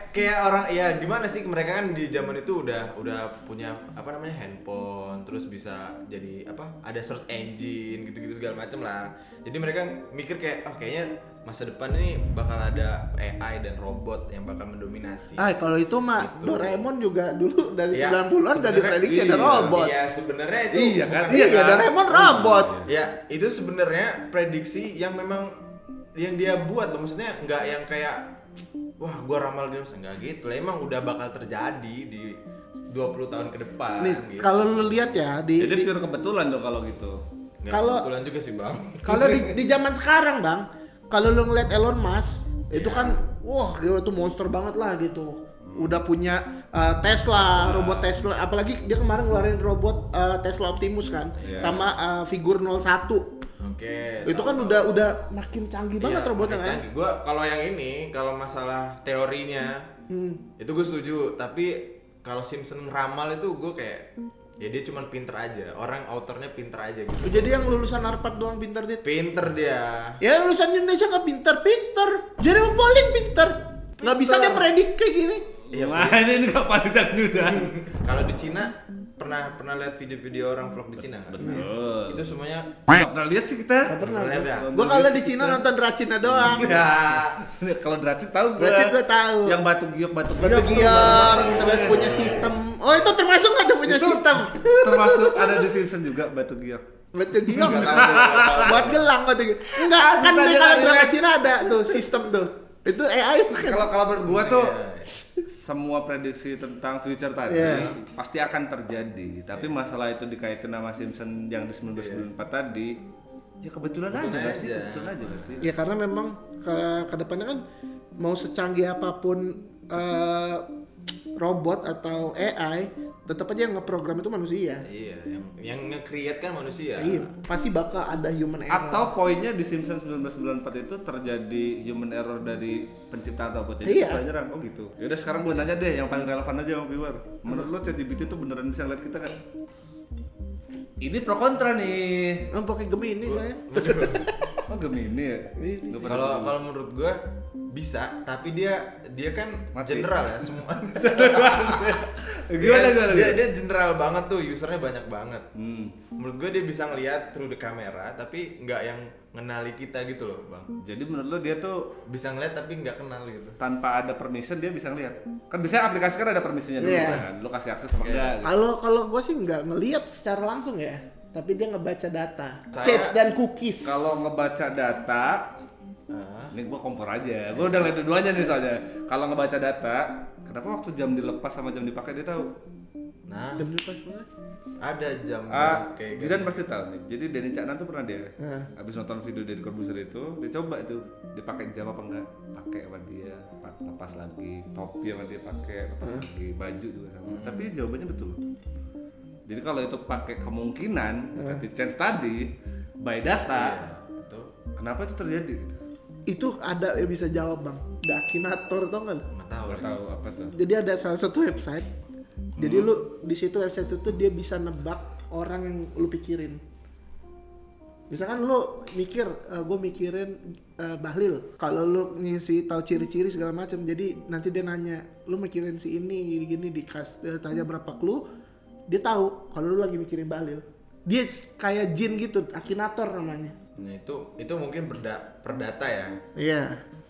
[SPEAKER 3] Kayak orang ya gimana sih mereka kan di zaman itu udah punya apa namanya handphone terus bisa jadi apa ada search engine gitu-gitu segala macem lah. Jadi mereka mikir kayak kayaknya masa depan ini bakal ada AI dan robot yang bakal mendominasi.
[SPEAKER 2] Kalau itu mah
[SPEAKER 3] Gitu.
[SPEAKER 2] Doraemon juga dulu dari
[SPEAKER 3] Ya,
[SPEAKER 2] 90-an udah
[SPEAKER 3] sebenarnya
[SPEAKER 2] diprediksi ada
[SPEAKER 1] iya.
[SPEAKER 2] robot.
[SPEAKER 3] Iya sebenarnya itu
[SPEAKER 1] Iya kan?
[SPEAKER 3] bukan-
[SPEAKER 2] Iya, Doraemon robot.
[SPEAKER 3] Ya itu sebenarnya prediksi yang memang yang dia buat loh, maksudnya nggak yang kayak wah gua ramal games, enggak gitu lah, emang udah bakal terjadi di 20 tahun ke depan
[SPEAKER 2] Nih,
[SPEAKER 3] gitu.
[SPEAKER 2] kalau lu lihat ya
[SPEAKER 1] Jadi pure kebetulan dong kalau gitu.
[SPEAKER 3] Nggak
[SPEAKER 2] kalau-
[SPEAKER 3] kebetulan juga sih bang.
[SPEAKER 2] kalau di zaman sekarang Bang, kalau lu ngeliat Elon Musk itu kan wah dia tuh monster banget lah gitu. Udah punya Tesla, robot Tesla, apalagi dia kemarin ngeluarin robot Tesla Optimus kan, sama figur 01.
[SPEAKER 3] Oke.
[SPEAKER 2] Itu kan udah makin canggih banget
[SPEAKER 3] Iya,
[SPEAKER 2] robotnya
[SPEAKER 3] makin
[SPEAKER 2] kan.
[SPEAKER 3] canggih. Gua kalau yang ini, kalau masalah teorinya itu gue setuju, tapi kalau Simpson ngeramal itu gue kayak ya dia cuma pinter aja, orang autornya pinter aja gitu.
[SPEAKER 2] Jadi yang lulusan Harvard doang pinter dia.
[SPEAKER 3] Pinter dia.
[SPEAKER 2] Ya lulusan Indonesia nggak pinter. Jeremy Pauline pinter. Nggak bisa dia predik kayak gini.
[SPEAKER 3] Iya,
[SPEAKER 1] Wah, ini nggak panjang udah.
[SPEAKER 3] Kalau di Cina pernah lihat video-video orang vlog di Cina nggak?
[SPEAKER 1] Betul.
[SPEAKER 3] Itu semuanya
[SPEAKER 1] Nggak pernah lihat sih kita.
[SPEAKER 2] Pernah.
[SPEAKER 3] lihat ya.
[SPEAKER 2] Gua kalau di Cina nonton Dracina doang.
[SPEAKER 3] Ya.
[SPEAKER 1] Kalau Dracit tahu gua.
[SPEAKER 2] Dracit gua tahu.
[SPEAKER 1] Yang batu giok.
[SPEAKER 2] Batu giok, terus punya sistem. Oh itu termasuk nggak tuh punya
[SPEAKER 1] Itu
[SPEAKER 2] sistem?
[SPEAKER 1] Termasuk ada di Simpson juga batu giok.
[SPEAKER 2] Batu giok
[SPEAKER 3] Nggak tahu.
[SPEAKER 2] buat gelang batu giok. Enggak, kan
[SPEAKER 1] Bisa
[SPEAKER 2] di kalau
[SPEAKER 1] jadi.
[SPEAKER 2] Dracina ada tuh sistem tuh. Itu AI bukan?
[SPEAKER 1] Kalau menurut gua tuh
[SPEAKER 3] Iya.
[SPEAKER 1] semua prediksi tentang future tadi pasti akan terjadi. Tapi masalah itu dikaitin sama Simpson yang di 1994 tadi, ya kebetulan aja nggak sih?
[SPEAKER 3] aja.
[SPEAKER 1] Kebetulan aja nggak sih?
[SPEAKER 2] Ya karena memang ke depannya kan mau secanggih apapun robot atau AI, tetap aja yang ngeprogram itu manusia.
[SPEAKER 3] Iya, yang nge-create kan manusia.
[SPEAKER 2] Iya, pasti bakal ada human error.
[SPEAKER 1] Atau poinnya di Simpson 1994 itu terjadi human error dari pencipta atau apa? Jadi
[SPEAKER 2] Iya.
[SPEAKER 1] bisa nyerang. Oh gitu. Yaudah sekarang gue nanya deh yang paling relevan aja sama viewer. Menurut lo ChatGPT itu beneran bisa ngeliat kita kan? Ini pro kontra nih.
[SPEAKER 2] Oh, pakai Gemini saya.
[SPEAKER 1] Oh Gemini ya? Nggak pernah
[SPEAKER 3] Kalau menurut gua bisa, tapi dia kan
[SPEAKER 1] Mati.
[SPEAKER 3] general ya semua.
[SPEAKER 1] Gimana?
[SPEAKER 3] Dia general banget tuh, usernya banyak banget.
[SPEAKER 1] Hmm.
[SPEAKER 3] Menurut gua dia bisa ngelihat through the camera, tapi nggak yang ngenali kita gitu loh, bang.
[SPEAKER 1] Jadi menurut lo dia tuh
[SPEAKER 3] Bisa ngeliat tapi nggak kenal gitu.
[SPEAKER 1] tanpa ada permission dia bisa ngeliat. Kan biasanya aplikasi kan ada permissionnya dulu
[SPEAKER 2] Iya.
[SPEAKER 1] kan. Lo kasih akses apa enggak gitu.
[SPEAKER 2] Kalau gue sih nggak ngelihat secara langsung ya, tapi dia ngebaca data,
[SPEAKER 3] Saya-
[SPEAKER 2] chats dan cookies.
[SPEAKER 1] Kalau ngebaca data, ini gua kompor aja. Gua udah lihat dua-duanya nih soalnya. Kalau ngebaca data, kenapa waktu jam dilepas sama jam dipakai dia tahu?
[SPEAKER 3] Nah,
[SPEAKER 2] Jam lepas banget.
[SPEAKER 3] ada jam kayak
[SPEAKER 1] Jiran pasti tahu nih. Jadi Denny Caknan tuh pernah dia habis nonton video dari Corbuzier itu, dia coba itu dipakai jam apa enggak? Pakai sama dia, lepas lagi. Topi sama dia pakai, lepas lagi. Baju juga sama. Tapi jawabannya betul. Jadi kalau itu pakai kemungkinan, berarti chance tadi by data,
[SPEAKER 3] itu
[SPEAKER 1] kenapa itu terjadi gitu?
[SPEAKER 2] Itu ada yang bisa jawab bang. Akinator tau nggak?
[SPEAKER 3] nggak tahu.
[SPEAKER 1] Nggak tahu apa tuh.
[SPEAKER 2] Jadi ada salah satu website. Jadi lu di situ website itu dia bisa nebak orang yang lu pikirin. Misalkan lu mikir, gue mikirin Bahlil. Kalau lu ngisi tahu ciri-ciri segala macam, jadi nanti dia nanya, lu mikirin si ini gini tanya berapa clue, dia tahu kalau lu lagi mikirin Bahlil. Dia kayak jin gitu, akinator namanya.
[SPEAKER 3] Nah itu mungkin perdata ya.
[SPEAKER 2] Iya.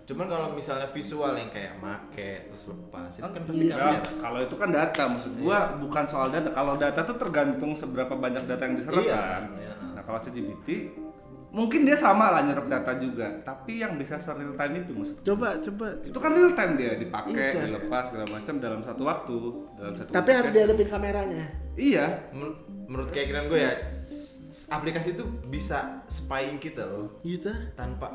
[SPEAKER 3] Cuman kalau misalnya visual yang kayak make terus lepas itu kan pasti
[SPEAKER 2] Iya.
[SPEAKER 3] kan
[SPEAKER 1] Ya, kalau itu kan data, maksud gua bukan soal data. Kalau data tuh tergantung seberapa banyak data yang diserap
[SPEAKER 3] Iya,
[SPEAKER 1] kan.
[SPEAKER 3] iya.
[SPEAKER 1] Nah kalau ChatGPT mungkin dia sama lah nyerap data juga, tapi yang bisa real time itu maksud.
[SPEAKER 2] Coba.
[SPEAKER 1] Itu kan real time dia dipakai,
[SPEAKER 2] Iya.
[SPEAKER 1] dilepas segala macam dalam satu waktu, dalam satu.
[SPEAKER 2] Tapi harus dihadapin kameranya.
[SPEAKER 1] Iya.
[SPEAKER 3] menurut keyakinan gue ya aplikasi itu bisa spying kita loh
[SPEAKER 2] Gitu.
[SPEAKER 3] tanpa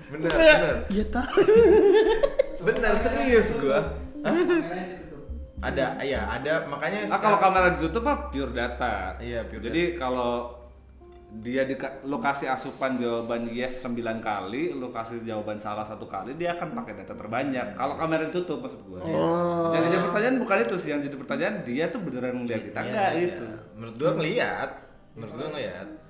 [SPEAKER 3] bener
[SPEAKER 2] Iya tahu.
[SPEAKER 3] bener serius gue ada makanya
[SPEAKER 1] Kalau kamera ditutup apa pure data.
[SPEAKER 3] Iya, pure
[SPEAKER 1] Jadi kalau dia di lokasi asupan jawaban yes 9 kali, lokasi jawaban salah 1 kali, dia akan pakai data terbanyak. Kalau kamera ditutup maksud gua.
[SPEAKER 2] Oh.
[SPEAKER 1] Yang jadi pertanyaan bukan itu sih, yang jadi pertanyaan dia tuh beneran ngeliat kita enggak gitu.
[SPEAKER 3] menurut gue ngelihat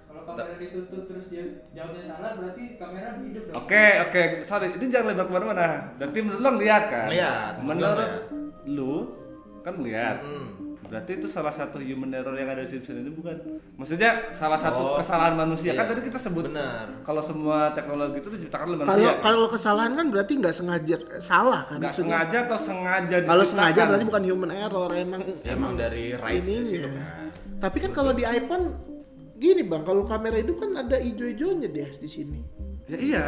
[SPEAKER 8] Kalau kamera ditutup terus dia jawabnya salah berarti kamera hidup dong.
[SPEAKER 1] Oke, sorry, ini jangan lebar kemana-mana. Berarti menurut lo ngeliat kan?
[SPEAKER 3] Ngeliat,
[SPEAKER 1] Menurut
[SPEAKER 3] ngeliat.
[SPEAKER 1] lu kan ngeliat. Berarti itu salah satu human error yang ada di Simpson ini bukan? Maksudnya salah satu kesalahan manusia.
[SPEAKER 3] Iya.
[SPEAKER 1] Kan tadi kita sebut
[SPEAKER 3] Benar.
[SPEAKER 1] kalau semua teknologi itu diciptakan oleh manusia.
[SPEAKER 2] Kalau kesalahan kan berarti nggak sengaja salah kan?
[SPEAKER 1] Nggak
[SPEAKER 2] maksudnya.
[SPEAKER 1] sengaja atau sengaja
[SPEAKER 2] Kalau
[SPEAKER 1] diciptakan?
[SPEAKER 2] sengaja berarti bukan human error,
[SPEAKER 3] emang dari rights
[SPEAKER 2] ininya.
[SPEAKER 3] itu kan
[SPEAKER 2] Tapi kan kalau di iPhone gini bang, kalau kamera hidup kan ada ijo-ijonya deh di sini.
[SPEAKER 1] Ya iya,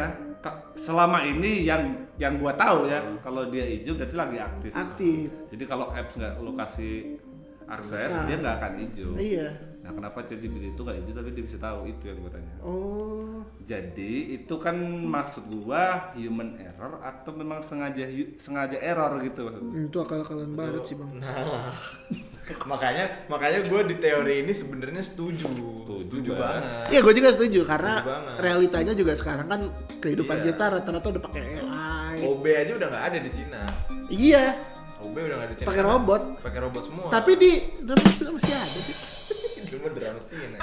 [SPEAKER 1] selama ini yang gua tahu ya, kalau dia hijau berarti lagi aktif.
[SPEAKER 2] Aktif.
[SPEAKER 1] Jadi kalau apps nggak lo kasih akses, dia nggak akan hijau.
[SPEAKER 2] Iya.
[SPEAKER 1] Nah kenapa ChatGPT itu nggak hijau tapi dia bisa tahu, itu yang gua tanya.
[SPEAKER 2] Oh.
[SPEAKER 1] Jadi itu kan maksud gua human error atau memang sengaja error gitu maksudnya?
[SPEAKER 2] Itu akal-akalan barat sih bang.
[SPEAKER 3] Nah, makanya gue di teori ini sebenarnya setuju banget.
[SPEAKER 2] Iya gue juga setuju karena
[SPEAKER 3] Setuju banget.
[SPEAKER 2] realitanya juga sekarang kan kehidupan
[SPEAKER 3] Iya.
[SPEAKER 2] kita rata-rata udah pakai AI.
[SPEAKER 3] OB aja udah nggak ada di Cina.
[SPEAKER 2] Iya.
[SPEAKER 3] OB udah nggak ada di Cina.
[SPEAKER 2] Pakai robot.
[SPEAKER 3] Pakai robot semua.
[SPEAKER 2] Tapi di drama Cina masih ada sih.
[SPEAKER 3] cuma drama Cina.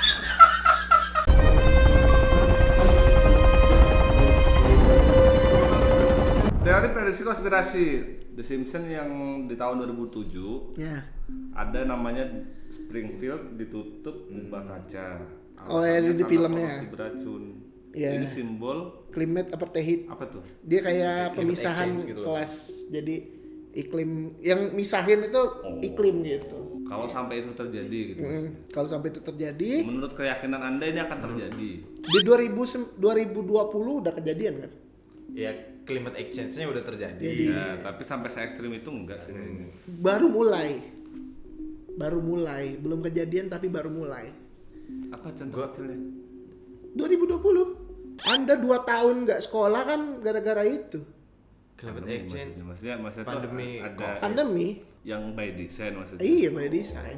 [SPEAKER 1] Teori prediksi konspirasi The Simpsons yang di tahun 2007
[SPEAKER 2] Ya.
[SPEAKER 1] ada namanya Springfield ditutup kubah kaca.
[SPEAKER 2] Oh, ya,
[SPEAKER 1] Alasannya
[SPEAKER 2] di
[SPEAKER 1] karena
[SPEAKER 2] filmnya.
[SPEAKER 1] polusi beracun.
[SPEAKER 2] Iya.
[SPEAKER 1] Ini simbol
[SPEAKER 2] Climate apartheid.
[SPEAKER 1] apa tuh?
[SPEAKER 2] Dia kayak
[SPEAKER 3] Climate
[SPEAKER 2] pemisahan
[SPEAKER 3] exchange gitu loh.
[SPEAKER 2] kelas. Jadi iklim yang misahin itu iklim gitu.
[SPEAKER 1] Kalau sampai itu terjadi gitu.
[SPEAKER 2] Kalau sampai itu terjadi
[SPEAKER 1] Menurut keyakinan Anda ini akan terjadi.
[SPEAKER 2] di 2020 udah kejadian kan?
[SPEAKER 3] Ya climate exchange-nya udah terjadi.
[SPEAKER 1] Ya, tapi sampai se ekstrim itu enggak sih kayaknya.
[SPEAKER 2] Baru mulai, belum kejadian tapi baru mulai.
[SPEAKER 1] Apa contoh kecilnya?
[SPEAKER 2] 2020. Anda 2 tahun nggak sekolah kan gara-gara itu.
[SPEAKER 3] Climate exchange.
[SPEAKER 1] Maksudnya tuh
[SPEAKER 3] Pandemi
[SPEAKER 1] ada
[SPEAKER 2] Pandemi.
[SPEAKER 1] yang by design maksudnya.
[SPEAKER 2] Iya, by design.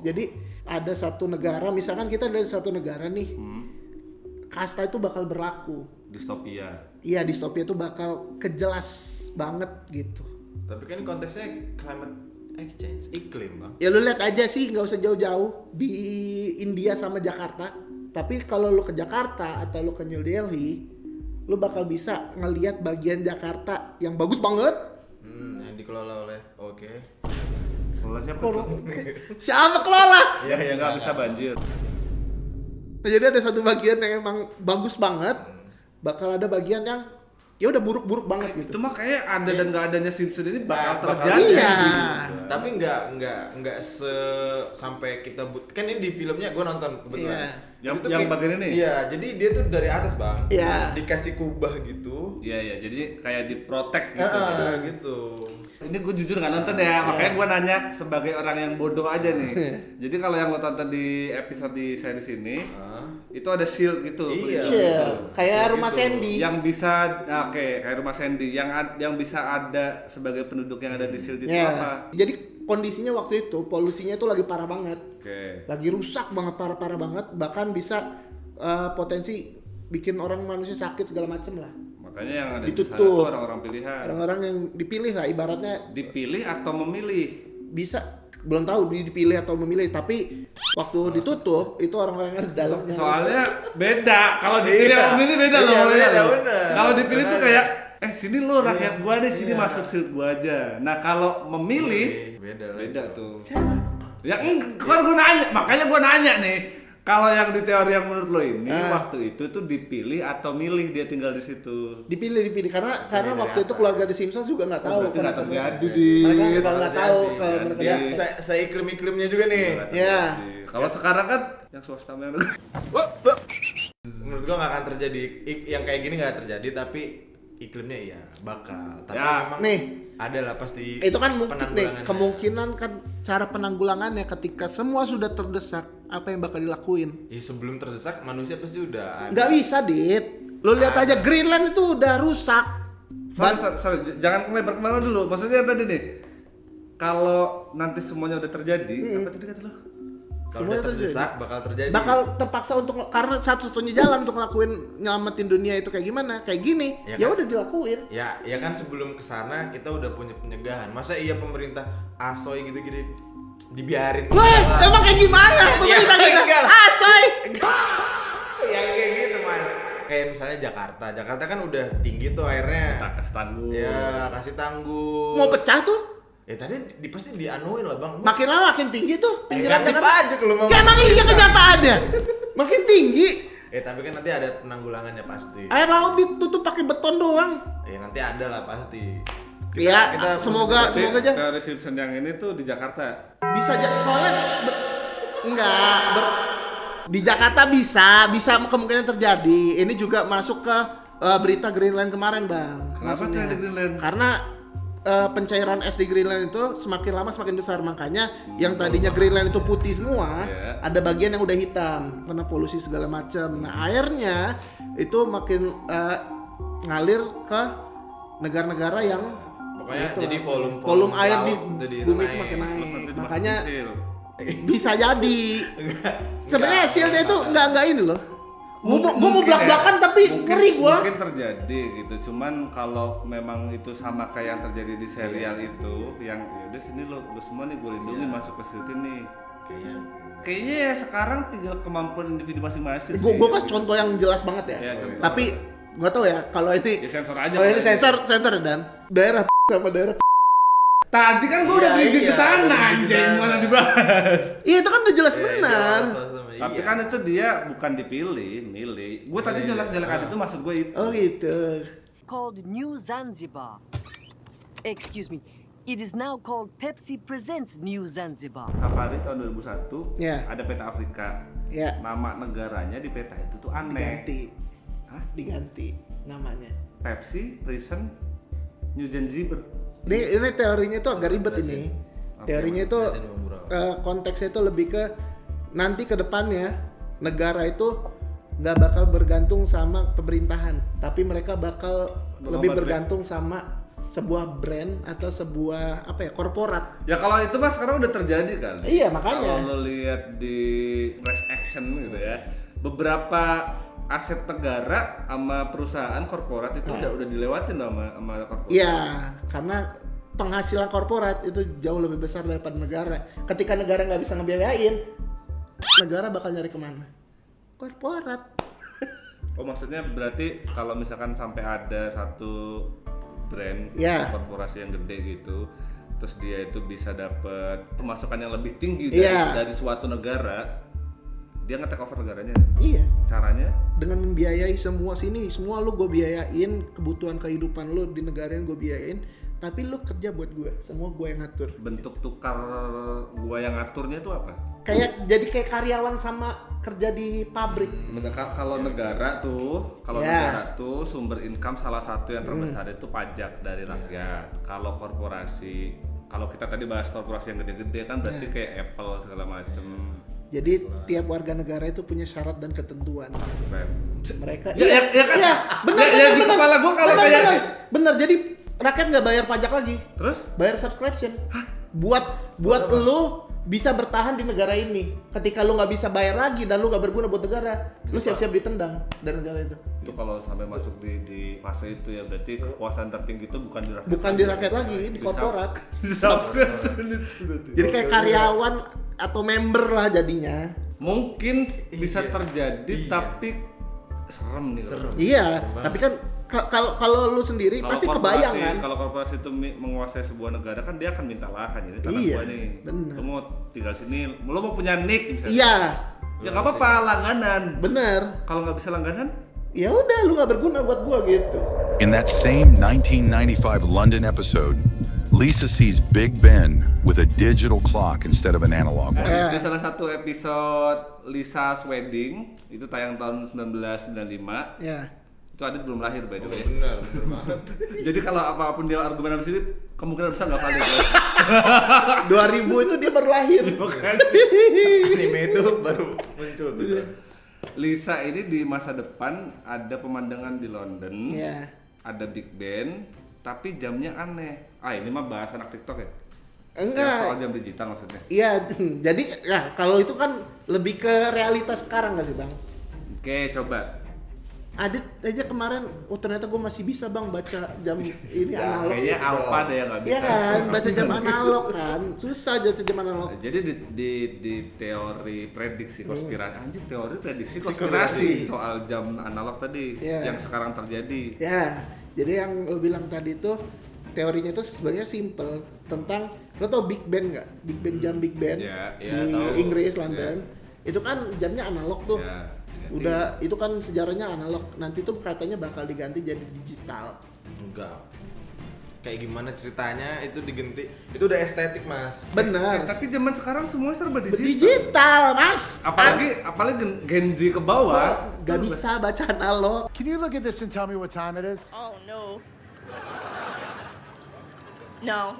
[SPEAKER 2] Jadi ada satu negara, misalkan kita dari satu negara nih, kasta itu bakal berlaku.
[SPEAKER 1] Distopia.
[SPEAKER 2] Iya, distopia itu bakal kejelas banget gitu.
[SPEAKER 3] Tapi kan konteksnya climate exchange, iklim bang.
[SPEAKER 2] Ya lu lihat aja sih, nggak usah jauh-jauh di India sama Jakarta. Tapi kalau lu ke Jakarta atau lu ke New Delhi, lu bakal bisa ngelihat bagian Jakarta yang bagus banget.
[SPEAKER 3] Yang dikelola oleh
[SPEAKER 1] Soalnya siapa tuh?
[SPEAKER 2] Siapa kelola?
[SPEAKER 3] Iya
[SPEAKER 1] Ya nggak bisa banjir.
[SPEAKER 2] Nah, jadi ada satu bagian yang emang bagus banget, bakal ada bagian yang ya udah buruk-buruk banget gitu.
[SPEAKER 1] Itu mah kayak ada dan nggak adanya Simpson ini bakal
[SPEAKER 3] Bakal
[SPEAKER 1] terjadi.
[SPEAKER 2] Iya.
[SPEAKER 3] Tapi nggak sampai kita kan ini di filmnya gue nonton kebetulan.
[SPEAKER 2] Iya.
[SPEAKER 1] Yang-
[SPEAKER 3] Itu tuh
[SPEAKER 1] yang
[SPEAKER 3] kayak-
[SPEAKER 1] bagian ini?
[SPEAKER 3] Iya, jadi dia tuh dari atas bang.
[SPEAKER 2] Iya.
[SPEAKER 3] Dikasih kubah gitu.
[SPEAKER 1] Iya iya, jadi kayak diprotek gitu.
[SPEAKER 3] Gitu.
[SPEAKER 1] Ini gue jujur nggak nonton ya, makanya gue nanya sebagai orang yang bodoh aja nih. Jadi kalau yang lo tonton di episode di series ini, itu ada shield gitu.
[SPEAKER 3] Iya.
[SPEAKER 2] Shield. Kayak
[SPEAKER 3] Shield
[SPEAKER 2] rumah
[SPEAKER 3] gitu.
[SPEAKER 2] Sandy.
[SPEAKER 1] Yang bisa, kayak rumah Sandy, yang bisa ada sebagai penduduk yang ada di shield itu
[SPEAKER 2] Ya.
[SPEAKER 1] apa?
[SPEAKER 2] Jadi kondisinya waktu itu polusinya itu lagi parah banget.
[SPEAKER 1] Oke.
[SPEAKER 2] Lagi rusak banget, parah banget, bahkan bisa potensi bikin orang manusia sakit segala macem lah.
[SPEAKER 1] Makanya yang ada di
[SPEAKER 2] Ditutup.
[SPEAKER 1] sana tuh orang-orang pilihan.
[SPEAKER 2] Orang-orang yang dipilih lah, ibaratnya
[SPEAKER 1] Dipilih atau memilih?
[SPEAKER 2] bisa, belum tahu dipilih atau memilih, tapi waktu ditutup itu orang-orang yang ada di dalamnya.
[SPEAKER 1] Soalnya beda. Kalau dipilih
[SPEAKER 3] Iya.
[SPEAKER 1] atau memilih beda
[SPEAKER 3] Iya,
[SPEAKER 1] loh.
[SPEAKER 3] beda, bener.
[SPEAKER 1] Kalau dipilih tuh kayak sini lu rakyat gua deh, sini masuk shield gua aja. Nah kalau memilih beda tuh. Ya kan gua nanya, makanya gua nanya nih. Kalau yang di teori yang menurut lo ini waktu itu tuh dipilih atau milih dia tinggal di situ.
[SPEAKER 2] Dipilih karena waktu itu keluarga The Simpsons juga nggak tahu.
[SPEAKER 1] Berarti nggak
[SPEAKER 2] kenapa-
[SPEAKER 1] terjadi.
[SPEAKER 2] Mereka juga nggak tahu kalau mereka
[SPEAKER 3] Dia
[SPEAKER 2] nggak-
[SPEAKER 3] saya iklimnya juga nih.
[SPEAKER 2] Ya.
[SPEAKER 1] Kalau sekarang kan yang swasta yang
[SPEAKER 3] Menurut gua nggak akan terjadi yang kayak gini nggak terjadi, tapi iklimnya iya bakal. Tapi
[SPEAKER 1] Ya.
[SPEAKER 3] memang
[SPEAKER 2] Nih.
[SPEAKER 3] ada lah pasti.
[SPEAKER 2] Itu kan mungkin nih
[SPEAKER 3] penanggulangannya.
[SPEAKER 2] kemungkinan kan cara penanggulangannya ketika semua sudah terdesak, apa yang bakal dilakuin?
[SPEAKER 3] Ya, sebelum terdesak manusia pasti udah ada.
[SPEAKER 2] Nggak bisa, Dit. Lo lihat aja Greenland itu udah rusak.
[SPEAKER 1] sorry, jangan ngelebar kemana dulu. Maksudnya tadi nih, kalau nanti semuanya udah terjadi, apa tadi kata lo?
[SPEAKER 3] Kalau udah
[SPEAKER 2] semuanya
[SPEAKER 3] terdesak bakal terjadi.
[SPEAKER 2] Bakal terpaksa untuk, karena satu-satunya jalan untuk ngelakuin nyelamatin dunia itu kayak gimana? Kayak gini.
[SPEAKER 3] Ya
[SPEAKER 2] Ya
[SPEAKER 3] kan?
[SPEAKER 2] udah dilakuin.
[SPEAKER 3] Ya kan sebelum kesana kita udah punya pencegahan. Masa iya pemerintah asoy gitu-gitu dibiarin?
[SPEAKER 2] Weh, emang kayak gimana? Pemerintah kita
[SPEAKER 3] enggak lah.
[SPEAKER 2] asoy.
[SPEAKER 3] Ya kayak gitu mas. Kayak misalnya Jakarta kan udah tinggi tuh airnya.
[SPEAKER 1] Takas tangguh.
[SPEAKER 3] Ya kasih tangguh.
[SPEAKER 2] Mau pecah tuh?
[SPEAKER 3] Ya tadi pasti dianuin lah bang.
[SPEAKER 2] Makin lama makin tinggi tuh pinggiran
[SPEAKER 3] ganti
[SPEAKER 2] Jakarta.
[SPEAKER 3] pajak lu mau.
[SPEAKER 2] Ya emang iya kenyataannya. Makin tinggi.
[SPEAKER 3] Tapi kan nanti ada penanggulangannya pasti.
[SPEAKER 2] Air laut ditutup pakai beton doang.
[SPEAKER 3] Ya nanti ada lah pasti.
[SPEAKER 2] Ya, semoga aja
[SPEAKER 1] Teori Simpson yang ini tuh di Jakarta.
[SPEAKER 2] bisa jadi soalnya Di Jakarta bisa kemungkinan terjadi. Ini juga masuk ke berita Greenland kemarin, Bang.
[SPEAKER 1] Kenapa tuh
[SPEAKER 2] Maksudnya.
[SPEAKER 1] ada Greenland?
[SPEAKER 2] Karena pencairan es di Greenland itu semakin lama semakin besar, makanya yang tadinya Greenland itu putih semua, ada bagian yang udah hitam karena polusi segala macam. Nah, airnya itu makin ngalir ke negara-negara yang
[SPEAKER 3] Pokoknya
[SPEAKER 2] gitu
[SPEAKER 3] jadi
[SPEAKER 2] lah.
[SPEAKER 3] volume
[SPEAKER 2] air di
[SPEAKER 3] laut jadi
[SPEAKER 2] bumi itu
[SPEAKER 3] naik.
[SPEAKER 2] makin
[SPEAKER 1] Terus
[SPEAKER 2] naik.
[SPEAKER 1] nanti
[SPEAKER 2] Makanya
[SPEAKER 1] dimasukin sil.
[SPEAKER 2] bisa jadi. Sebenarnya hasilnya itu enggak ini loh. Gua mau
[SPEAKER 1] Mungkin
[SPEAKER 2] belak-belakan tapi ngeri gua.
[SPEAKER 1] Mungkin terjadi gitu. Cuman kalau memang itu sama kayak yang terjadi di serial itu, yang yaudah sini lo semua nih gue lindungi masuk ke situ nih. Kayaknya ya sekarang tinggal kemampuan individu masing-masing.
[SPEAKER 2] Gue kasih contoh yang jelas banget ya.
[SPEAKER 1] Ya, contoh.
[SPEAKER 2] Tapi nggak tahu ya kalau ini.
[SPEAKER 1] Ya sensor aja.
[SPEAKER 2] Kalau ini
[SPEAKER 1] pokoknya.
[SPEAKER 2] sensor dan daerah sama daerah.
[SPEAKER 1] Tadi kan gue udah bridging ke sana
[SPEAKER 3] udah
[SPEAKER 1] anjing,
[SPEAKER 3] bridging ke
[SPEAKER 1] mana
[SPEAKER 3] sana.
[SPEAKER 1] dibahas.
[SPEAKER 2] Iya itu kan udah jelas benar.
[SPEAKER 1] Tapi kan itu dia bukan dipilih, milih. Gue tadi nyelak-nyelak itu maksud gue itu.
[SPEAKER 2] Oh gitu.
[SPEAKER 9] Called New Zanzibar. Excuse me. It is now called Pepsi Presents New Zanzibar.
[SPEAKER 1] Safari tahun 2001
[SPEAKER 2] Ya.
[SPEAKER 1] ada peta Afrika.
[SPEAKER 2] Ya.
[SPEAKER 1] Nama negaranya di peta itu tuh aneh.
[SPEAKER 2] Diganti.
[SPEAKER 1] Hah?
[SPEAKER 2] Diganti namanya.
[SPEAKER 1] Pepsi, Prison, New Zanzibar.
[SPEAKER 2] Ini teorinya itu agak ribet ini. Teorinya itu
[SPEAKER 3] Presiden Umroh.
[SPEAKER 2] konteksnya itu lebih ke nanti ke depannya negara itu nggak bakal bergantung sama pemerintahan, tapi mereka bakal lebih bergantung sama sebuah brand atau sebuah korporat.
[SPEAKER 1] Ya kalau itu mas sekarang udah terjadi kan.
[SPEAKER 2] Iya makanya.
[SPEAKER 1] Kalau lo lihat di press action gitu ya, beberapa aset negara sama perusahaan korporat itu udah dilewatin sama korporat.
[SPEAKER 2] Iya, karena penghasilan korporat itu jauh lebih besar daripada negara. Ketika negara nggak bisa ngebiayain, negara bakal nyari kemana? Korporat.
[SPEAKER 1] Oh maksudnya berarti kalau misalkan sampai ada satu brand
[SPEAKER 2] Ya.
[SPEAKER 1] korporasi yang gede gitu, terus dia itu bisa dapat pemasukan yang lebih tinggi
[SPEAKER 2] Ya.
[SPEAKER 1] dari suatu negara, dia nge-take over negaranya.
[SPEAKER 2] Iya.
[SPEAKER 1] Caranya?
[SPEAKER 2] Dengan membiayai semua lu gue biayain, kebutuhan kehidupan lu di negara yang gue biayain, tapi lu kerja buat gue, semua gue yang ngatur.
[SPEAKER 1] Bentuk tukar gua yang ngaturnya itu apa?
[SPEAKER 2] Kayak karyawan sama kerja di pabrik.
[SPEAKER 1] Kalau negara tuh, negara tuh sumber income salah satu yang terbesar itu pajak dari rakyat. Kalau korporasi, kalau kita tadi bahas korporasi yang gede-gede kan berarti kayak Apple segala macem.
[SPEAKER 2] Jadi tiap warga negara itu punya syarat dan ketentuan. Mereka
[SPEAKER 1] Ya kan?
[SPEAKER 2] benar.
[SPEAKER 1] Di kepala gua kalau kayak
[SPEAKER 2] benar. Jadi rakyat nggak bayar pajak lagi.
[SPEAKER 1] terus
[SPEAKER 2] Bayar subscription. Buat lu bisa bertahan di negara ini. Ketika lu nggak bisa bayar lagi dan lu nggak berguna buat negara, lu siap-siap ditendang dari negara itu.
[SPEAKER 1] itu kalau sampai masuk di fase itu ya berarti kekuasaan tertinggi itu bukan di rakyat.
[SPEAKER 2] Bukan di rakyat lagi, di korporat.
[SPEAKER 1] Di subscription itu.
[SPEAKER 2] Jadi kayak karyawan atau member lah jadinya.
[SPEAKER 1] Mungkin bisa terjadi tapi serem nih.
[SPEAKER 2] Iya, tapi kan kalau lu sendiri
[SPEAKER 1] Kalau
[SPEAKER 2] pasti
[SPEAKER 1] korporasi-
[SPEAKER 2] kebayang kan.
[SPEAKER 1] Kalau korporasi itu menguasai sebuah negara kan dia akan minta lahan, ini tanah
[SPEAKER 2] Iya,
[SPEAKER 1] gua nih.
[SPEAKER 2] bener.
[SPEAKER 1] Lu mau tinggal sini, lu mau punya nick misalnya.
[SPEAKER 2] Iya,
[SPEAKER 1] Ya nggak apa-apa langganan.
[SPEAKER 2] bener.
[SPEAKER 1] Kalau nggak bisa langganan,
[SPEAKER 2] Ya udah, lu nggak berguna buat gua gitu.
[SPEAKER 10] In that same 1995 London episode, Lisa sees Big Ben with a digital clock instead of an analog one.
[SPEAKER 1] di salah satu episode Lisa's Wedding itu tayang tahun 1995.
[SPEAKER 2] Ya.
[SPEAKER 1] Itu Adit belum lahir by the way.
[SPEAKER 3] Bener banget.
[SPEAKER 1] Jadi kalau apapun dia argumen habis ini kemungkinan besar nggak valid.
[SPEAKER 2] 2000 itu dia baru lahir.
[SPEAKER 3] Anime itu baru muncul tuh.
[SPEAKER 1] Lisa ini di masa depan ada pemandangan di London,
[SPEAKER 2] Iya.
[SPEAKER 1] ada Big Ben, tapi jamnya aneh. Ini mah bahas anak TikTok ya?
[SPEAKER 2] Enggak.
[SPEAKER 1] Ya, soal jam digital maksudnya.
[SPEAKER 2] Iya, jadi ya kalau itu kan lebih ke realitas sekarang nggak sih Bang?
[SPEAKER 1] Oke, coba.
[SPEAKER 2] Adit aja kemarin, ternyata gue masih bisa Bang baca jam ini
[SPEAKER 1] Ya,
[SPEAKER 2] analog.
[SPEAKER 1] kayaknya Alpa deh yang nggak bisa.
[SPEAKER 2] Iya kan, baca jam analog kan, susah baca jam analog.
[SPEAKER 1] Jadi di teori prediksi konspirasi, anjir teori prediksi konspirasi soal jam analog tadi
[SPEAKER 2] Iya.
[SPEAKER 1] yang sekarang terjadi.
[SPEAKER 2] Ya, jadi yang lo bilang tadi itu teorinya itu sebenarnya simple tentang, lo tau Big Ben nggak? Big Ben jam Big Ben
[SPEAKER 1] Ya,
[SPEAKER 2] di
[SPEAKER 3] tahu.
[SPEAKER 2] Inggris London, itu kan jamnya analog tuh.
[SPEAKER 1] Ya,
[SPEAKER 2] Udah itu kan sejarahnya analog, nanti tuh katanya bakal diganti jadi digital.
[SPEAKER 3] Enggak. kayak gimana ceritanya itu diganti. Itu udah estetik, Mas.
[SPEAKER 2] Bener.
[SPEAKER 1] Tapi zaman sekarang semua serba digital.
[SPEAKER 2] Digital, Mas.
[SPEAKER 1] Apalagi Gen Z ke bawah.
[SPEAKER 2] Gak bisa baca analog.
[SPEAKER 10] Can you look at this and tell me what time it is?
[SPEAKER 7] Oh no. No,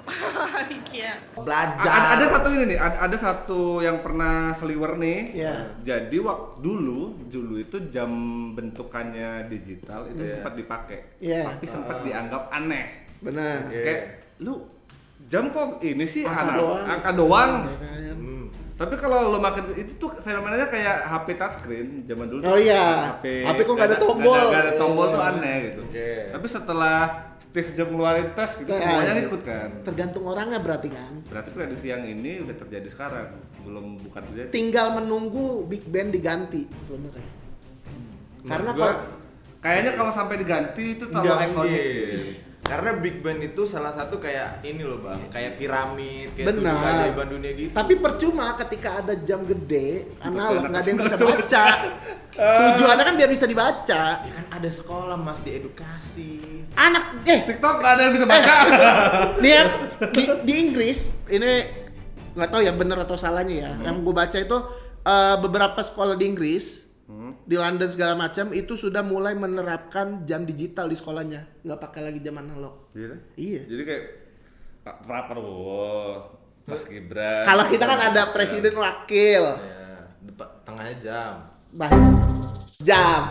[SPEAKER 7] I can't.
[SPEAKER 3] Belajar.
[SPEAKER 1] Ada satu ini nih, ada satu yang pernah seliwer nih.
[SPEAKER 2] Iya.
[SPEAKER 1] Jadi waktu dulu itu jam bentukannya digital itu sempat dipakai,
[SPEAKER 2] Iya.
[SPEAKER 1] tapi sempat dianggap aneh.
[SPEAKER 2] Benar.
[SPEAKER 1] Kayak lu jam kok ini sih
[SPEAKER 2] Angka
[SPEAKER 1] angka
[SPEAKER 2] doang.
[SPEAKER 1] doang. Tapi kalau lo makin itu tuh fenomenanya kayak HP touchscreen zaman dulu.
[SPEAKER 2] Oh iya. HP kok nggak ada tombol.
[SPEAKER 1] Nggak ada tombol tuh aneh gitu.
[SPEAKER 3] Oke.
[SPEAKER 1] Tapi setelah Steve Jobs ngeluarin tas gitu semuanya ngikut kan.
[SPEAKER 2] Tergantung orangnya berarti kan.
[SPEAKER 1] Berarti prediksi yang ini udah terjadi sekarang, belum bukan terjadi.
[SPEAKER 2] Tinggal menunggu Big Ben diganti sebenarnya. Karena
[SPEAKER 3] gua
[SPEAKER 1] Kayaknya kalau sampai diganti itu terlalu
[SPEAKER 3] nggak
[SPEAKER 1] ikonik
[SPEAKER 3] mungkin.
[SPEAKER 1] sih.
[SPEAKER 3] Karena Big Ben itu salah satu kayak ini loh Bang, kayak piramid, kayak
[SPEAKER 2] Benar.
[SPEAKER 3] tujuh keajaiban dunia gitu.
[SPEAKER 2] Tapi percuma ketika ada jam gede, analog nggak ada yang bisa baca. Tujuannya kan biar bisa dibaca.
[SPEAKER 3] Ya kan ada sekolah Mas di edukasi.
[SPEAKER 2] Anak
[SPEAKER 1] TikTok nggak ada yang bisa baca.
[SPEAKER 2] nih ya, di Inggris ini nggak tahu ya bener atau salahnya ya. Yang gue baca itu beberapa sekolah di Inggris di London segala macam itu sudah mulai menerapkan jam digital di sekolahnya, nggak pakai lagi jam analog.
[SPEAKER 1] Gitu?
[SPEAKER 2] Iya.
[SPEAKER 1] Jadi kayak Pak Prabowo, Mas Gibran.
[SPEAKER 2] Kalau kita kan ada presiden wakil,
[SPEAKER 3] Ya, tengahnya jam.
[SPEAKER 2] bah, jam,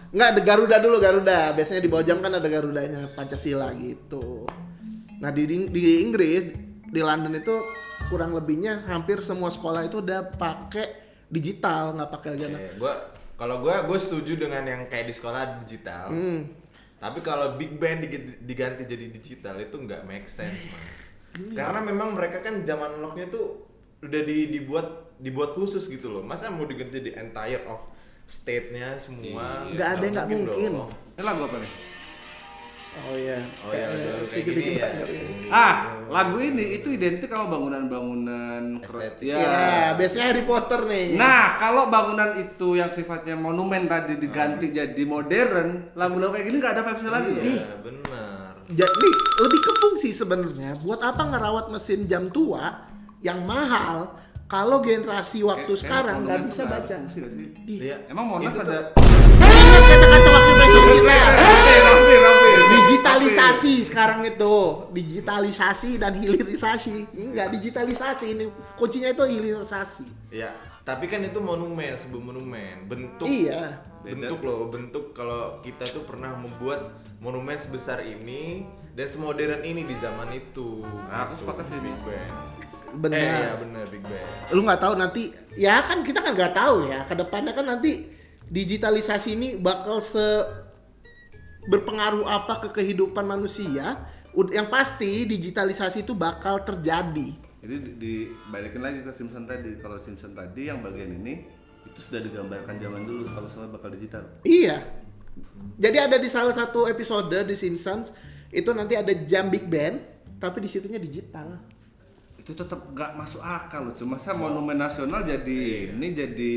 [SPEAKER 2] nggak ada Garuda. Biasanya di bawah jam kan ada Garudanya Pancasila gitu. Nah di Inggris di London itu kurang lebihnya hampir semua sekolah itu udah pakai digital, nggak pakai lagi analog.
[SPEAKER 3] Kalau gue setuju dengan yang kayak di sekolah digital. Tapi kalau Big Ben diganti jadi digital itu nggak make sense, Mas. Karena memang mereka kan zaman analognya tuh udah dibuat khusus gitu loh. Masa mau diganti di entire of state-nya semua?
[SPEAKER 2] Nggak ada yang nggak mungkin.
[SPEAKER 3] dong.
[SPEAKER 1] Ini lagu apa nih?
[SPEAKER 2] Oh iya.
[SPEAKER 3] Oh ya, kayak gini ya.
[SPEAKER 1] Lagu ini itu identik sama bangunan-bangunan
[SPEAKER 3] Estetik.
[SPEAKER 2] Ya, biasanya Harry Potter nih.
[SPEAKER 1] Nah, kalau bangunan itu yang sifatnya monumen tadi diganti jadi modern, lagu-lagu kayak gini nggak ada vibes lagi loh.
[SPEAKER 3] Iya, benar.
[SPEAKER 2] Jadi lebih ke fungsi sebenarnya. Buat apa ngerawat mesin jam tua yang mahal kalau generasi waktu sekarang nggak bisa baca?
[SPEAKER 3] Iya.
[SPEAKER 1] Emang Monas
[SPEAKER 3] Itu
[SPEAKER 1] ada
[SPEAKER 2] Ingat kata-kata wakil presiden kita.
[SPEAKER 1] Rampir.
[SPEAKER 2] Digitalisasi sekarang itu, digitalisasi dan hilirisasi. Enggak digitalisasi ini kuncinya itu hilirisasi.
[SPEAKER 3] Ya, tapi kan itu monumen, sebuah monumen. Bentuk.
[SPEAKER 2] Iya.
[SPEAKER 3] Bentuk kalau kita tuh pernah membuat monumen sebesar ini dan semodern ini di zaman itu.
[SPEAKER 1] Nah, aku sepakat sih,
[SPEAKER 3] Big Ben.
[SPEAKER 2] Benar.
[SPEAKER 3] Iya benar Big Ben.
[SPEAKER 2] Lu nggak tahu nanti, ya kan kita kan nggak tahu ya. Kedepannya kan nanti digitalisasi ini bakal berpengaruh apa ke kehidupan manusia. Yang pasti digitalisasi itu bakal terjadi.
[SPEAKER 1] Jadi dibalikin lagi ke Simpson tadi. Kalau Simpson tadi yang bagian ini itu sudah digambarkan zaman dulu kalau semua bakal digital.
[SPEAKER 2] Iya. Jadi ada di salah satu episode di Simpsons itu nanti ada jam Big Ben, tapi di situnya digital.
[SPEAKER 1] Itu tetap nggak masuk akal loh. Cuma saya monumen nasional jadi ini jadi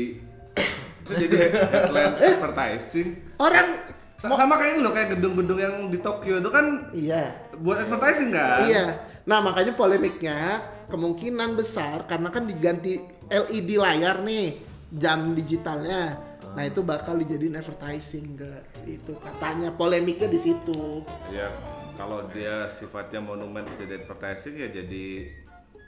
[SPEAKER 1] itu jadi headline advertising.
[SPEAKER 2] Orang
[SPEAKER 1] sama kayak ini loh, kayak gedung-gedung yang di Tokyo itu kan
[SPEAKER 2] iya
[SPEAKER 1] buat advertising kan?
[SPEAKER 2] Iya. Nah makanya polemiknya kemungkinan besar karena kan diganti LED layar nih jam digitalnya. Nah itu bakal dijadiin advertising ke itu katanya, polemiknya di situ.
[SPEAKER 1] Ya kalau dia sifatnya monumen jadi advertising ya jadi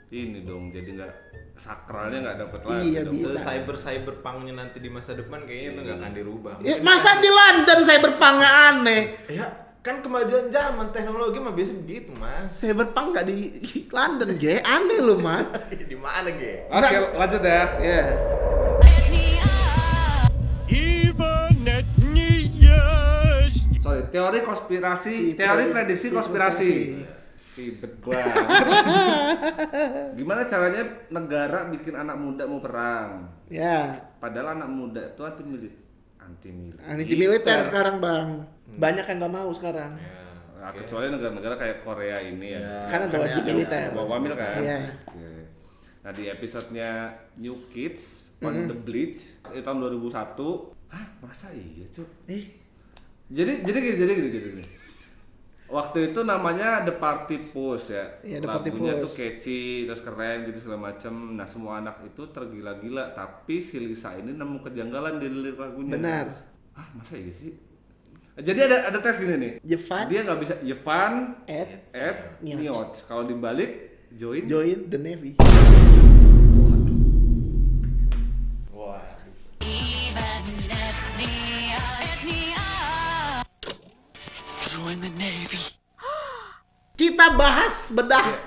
[SPEAKER 1] ini dong, jadi nggak sakralnya nggak dapet lagi.
[SPEAKER 2] Iya,
[SPEAKER 1] dong.
[SPEAKER 2] bisa.
[SPEAKER 3] Cyberpunknya nanti di masa depan kayaknya itu nggak akan dirubah.
[SPEAKER 2] Ya, masa di London cyberpunk nggak aneh?
[SPEAKER 3] Ya kan kemajuan zaman teknologi mah biasa begitu Mas.
[SPEAKER 2] Cyberpunk nggak di London, Ge, aneh lu mah.
[SPEAKER 3] Di mana Ge?
[SPEAKER 1] Oke, lanjut ya.
[SPEAKER 2] Ya.
[SPEAKER 1] Sorry, teori konspirasi, teori prediksi konspirasi. Ribet banget. Gimana caranya negara bikin anak muda mau perang?
[SPEAKER 2] Ya.
[SPEAKER 1] Padahal anak muda itu anti
[SPEAKER 2] militer sekarang Bang. Banyak yang nggak mau sekarang.
[SPEAKER 1] Nah, kecuali negara-negara kayak Korea ini ya.
[SPEAKER 2] Kan ada wajib militer.
[SPEAKER 1] Wamil kan.
[SPEAKER 2] Iya.
[SPEAKER 1] Oke. Nah di episodenya New Kids on the Bleach tahun 2001. Hah, masa iya cuy? Jadi gini. Waktu itu namanya The Party Push ya.
[SPEAKER 2] Iya, The Party
[SPEAKER 1] Lagunya
[SPEAKER 2] Push.
[SPEAKER 1] tuh catchy, terus keren gitu segala macem. Nah semua anak itu tergila-gila, tapi si Lisa ini nemu kejanggalan di lirik lagunya.
[SPEAKER 2] Benar.
[SPEAKER 1] Ah masa iya sih? Jadi ada tes gini nih.
[SPEAKER 2] Yevan
[SPEAKER 1] Dia nggak bisa Yevan
[SPEAKER 2] at
[SPEAKER 1] Nioch. Kalau dibalik join
[SPEAKER 2] join the Navy.
[SPEAKER 3] Wah.
[SPEAKER 4] Join the Navy.
[SPEAKER 2] Kita bahas bedah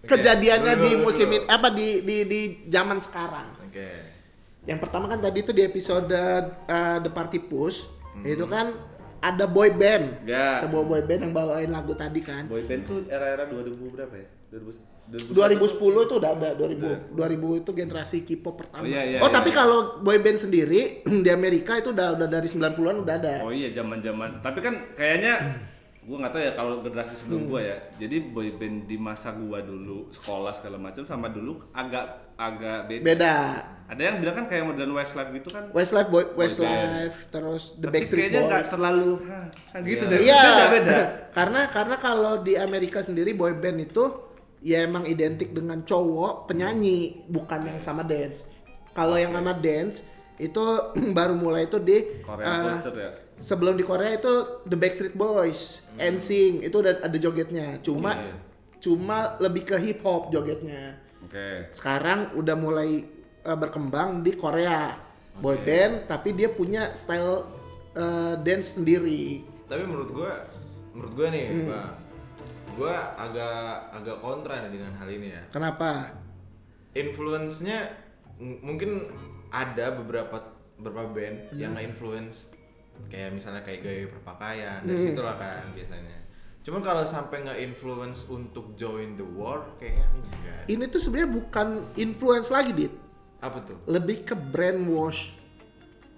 [SPEAKER 2] kejadiannya
[SPEAKER 3] Dulu,
[SPEAKER 2] di
[SPEAKER 3] dulu.
[SPEAKER 2] musim ini di zaman sekarang.
[SPEAKER 3] Oke.
[SPEAKER 2] Yang pertama kan tadi itu di episode The Party Push, itu kan ada boy band.
[SPEAKER 1] Ya.
[SPEAKER 2] Sebuah boy band yang bawain lagu tadi kan.
[SPEAKER 1] boy band tuh era-era 2000 berapa ya?
[SPEAKER 2] 2010 itu udah ada 2000 itu generasi K-pop pertama. Tapi kalau boy band sendiri di Amerika itu udah dari 90-an udah ada.
[SPEAKER 1] Oh iya zaman-zaman. Tapi kan kayaknya gua nggak tahu ya kalau generasi sebelum gua ya. Jadi boy band di masa gua dulu sekolah segala macam sama dulu agak beda.
[SPEAKER 2] Beda.
[SPEAKER 1] Ada yang bilang kan kayak Modern Westlife gitu kan.
[SPEAKER 2] Westlife terus The
[SPEAKER 1] Tapi
[SPEAKER 2] Backstreet
[SPEAKER 1] kayaknya
[SPEAKER 2] Boys.
[SPEAKER 1] nggak terlalu gitu deh.
[SPEAKER 2] Iya.
[SPEAKER 1] Beda.
[SPEAKER 2] Karena kalau di Amerika sendiri boy band itu ya emang identik dengan cowok penyanyi, bukan yang sama dance. Kalau yang sama dance itu baru mulai itu di
[SPEAKER 1] Korean culture ya.
[SPEAKER 2] Sebelum di Korea itu The Backstreet Boys, NSYNC itu udah ada jogetnya. Cuma lebih ke hip hop jogetnya.
[SPEAKER 1] Oke.
[SPEAKER 2] Sekarang udah mulai berkembang di Korea. Boy band tapi dia punya style dance sendiri.
[SPEAKER 3] Tapi menurut gua nih, Bang, gua agak kontra nih dengan hal ini ya.
[SPEAKER 2] Kenapa?
[SPEAKER 3] Influence-nya mungkin ada beberapa band yang nge-influence kayak misalnya kayak gaya berpakaian dari situlah kan biasanya. Cuman kalau sampai nge-influence untuk join the war kayaknya enggak.
[SPEAKER 2] Ini tuh sebenarnya bukan influence lagi, Dit.
[SPEAKER 3] Apa tuh?
[SPEAKER 2] Lebih ke brainwash.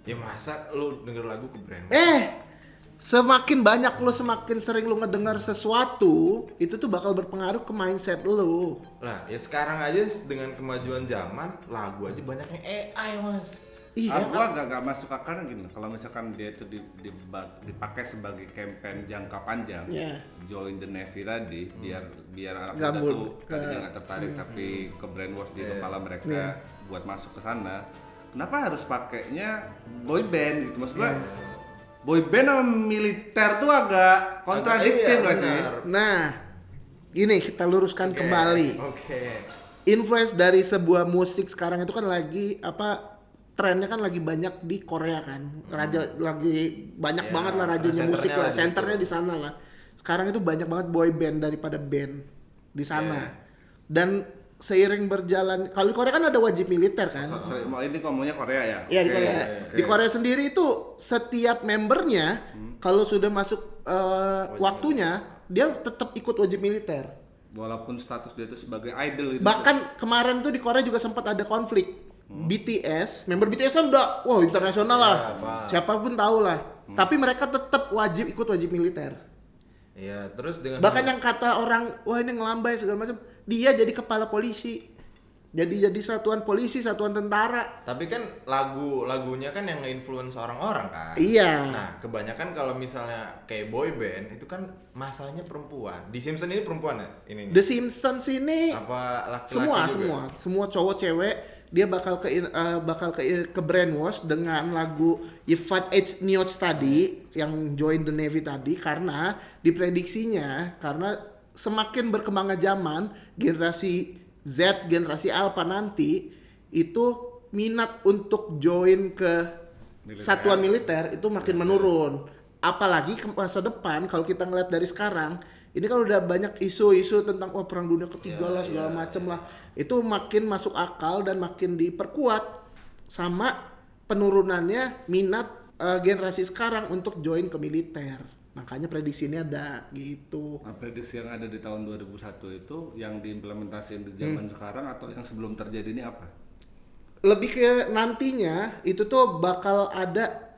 [SPEAKER 3] Ya masa lu denger lagu ke brand?
[SPEAKER 2] Semakin banyak lu, semakin sering lu ngedengar sesuatu, itu tuh bakal berpengaruh ke mindset lu.
[SPEAKER 3] Lah, ya sekarang aja dengan kemajuan zaman, lagu aja banyaknya AI, Mas.
[SPEAKER 1] Gua agak masuk akal gini. Kalau misalkan dia itu dipakai sebagai campaign jangka panjang, join the Navy tadi, biar anak muda tuh tadinya nggak tertarik tapi ke brainwash di kepala mereka buat masuk ke sana. Kenapa harus pakainya boy band gitu? Maksud gua boy band sama militer tuh agak kontradiktif nggak sih?
[SPEAKER 2] Nah, ini kita luruskan kembali.
[SPEAKER 3] Oke.
[SPEAKER 2] Influence dari sebuah musik sekarang itu kan lagi trennya kan lagi banyak di Korea kan. Lagi banyak banget lah rajanya musik lah, senternya di sana lah. Sekarang itu banyak banget boy band daripada band di sana. Dan seiring berjalan, kalau di Korea kan ada wajib militer kan.
[SPEAKER 1] Ini ngomongnya Korea ya?
[SPEAKER 2] Iya di Korea. Di Korea sendiri itu setiap membernya kalau sudah masuk waktunya dia tetap ikut wajib militer.
[SPEAKER 1] Walaupun status dia itu sebagai idol gitu.
[SPEAKER 2] Bahkan kemarin tuh di Korea juga sempat ada konflik. BTS, member BTS kan udah internasional lah. Siapapun tahu lah. Tapi mereka tetap wajib militer.
[SPEAKER 3] Iya, terus dengan
[SPEAKER 2] bahkan yang kata orang, wah ini ngelambai segala macam, dia jadi kepala polisi. Jadi satuan polisi, satuan tentara.
[SPEAKER 3] Tapi kan lagunya kan yang nge-influence orang-orang kan.
[SPEAKER 2] Iya.
[SPEAKER 3] Nah, kebanyakan kalau misalnya kayak boy band itu kan masanya perempuan. Di Simpsons ini perempuan ya ininya.
[SPEAKER 2] The Simpsons ini
[SPEAKER 3] apa laki-laki juga?
[SPEAKER 2] semua cowok cewek dia bakal ke brainwash dengan lagu Yevan H. Nioch tadi yang join the Navy tadi, karena diprediksinya karena semakin berkembangnya zaman, generasi Z, generasi Alpha nanti itu minat untuk join ke satuan militer itu makin menurun. Apalagi ke masa depan kalau kita ngeliat dari sekarang, ini kan udah banyak isu-isu tentang perang dunia ketiga lah segala macem lah. Itu makin masuk akal dan makin diperkuat sama penurunannya minat generasi sekarang untuk join ke militer. Makanya prediksi ini ada gitu.
[SPEAKER 1] Nah, prediksi yang ada di tahun 2001 itu yang diimplementasikan di zaman sekarang atau yang sebelum terjadi ini apa?
[SPEAKER 2] Lebih ke nantinya itu tuh bakal ada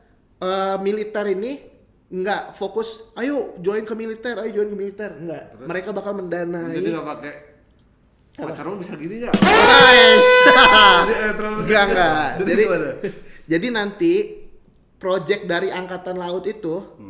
[SPEAKER 2] militer ini nggak fokus, ayo join ke militer, enggak. Terus? Mereka bakal mendanai.
[SPEAKER 1] Jadi nggak pakai pacar lu bisa gini nggak?
[SPEAKER 2] Enggak. Jadi nanti project dari angkatan laut itu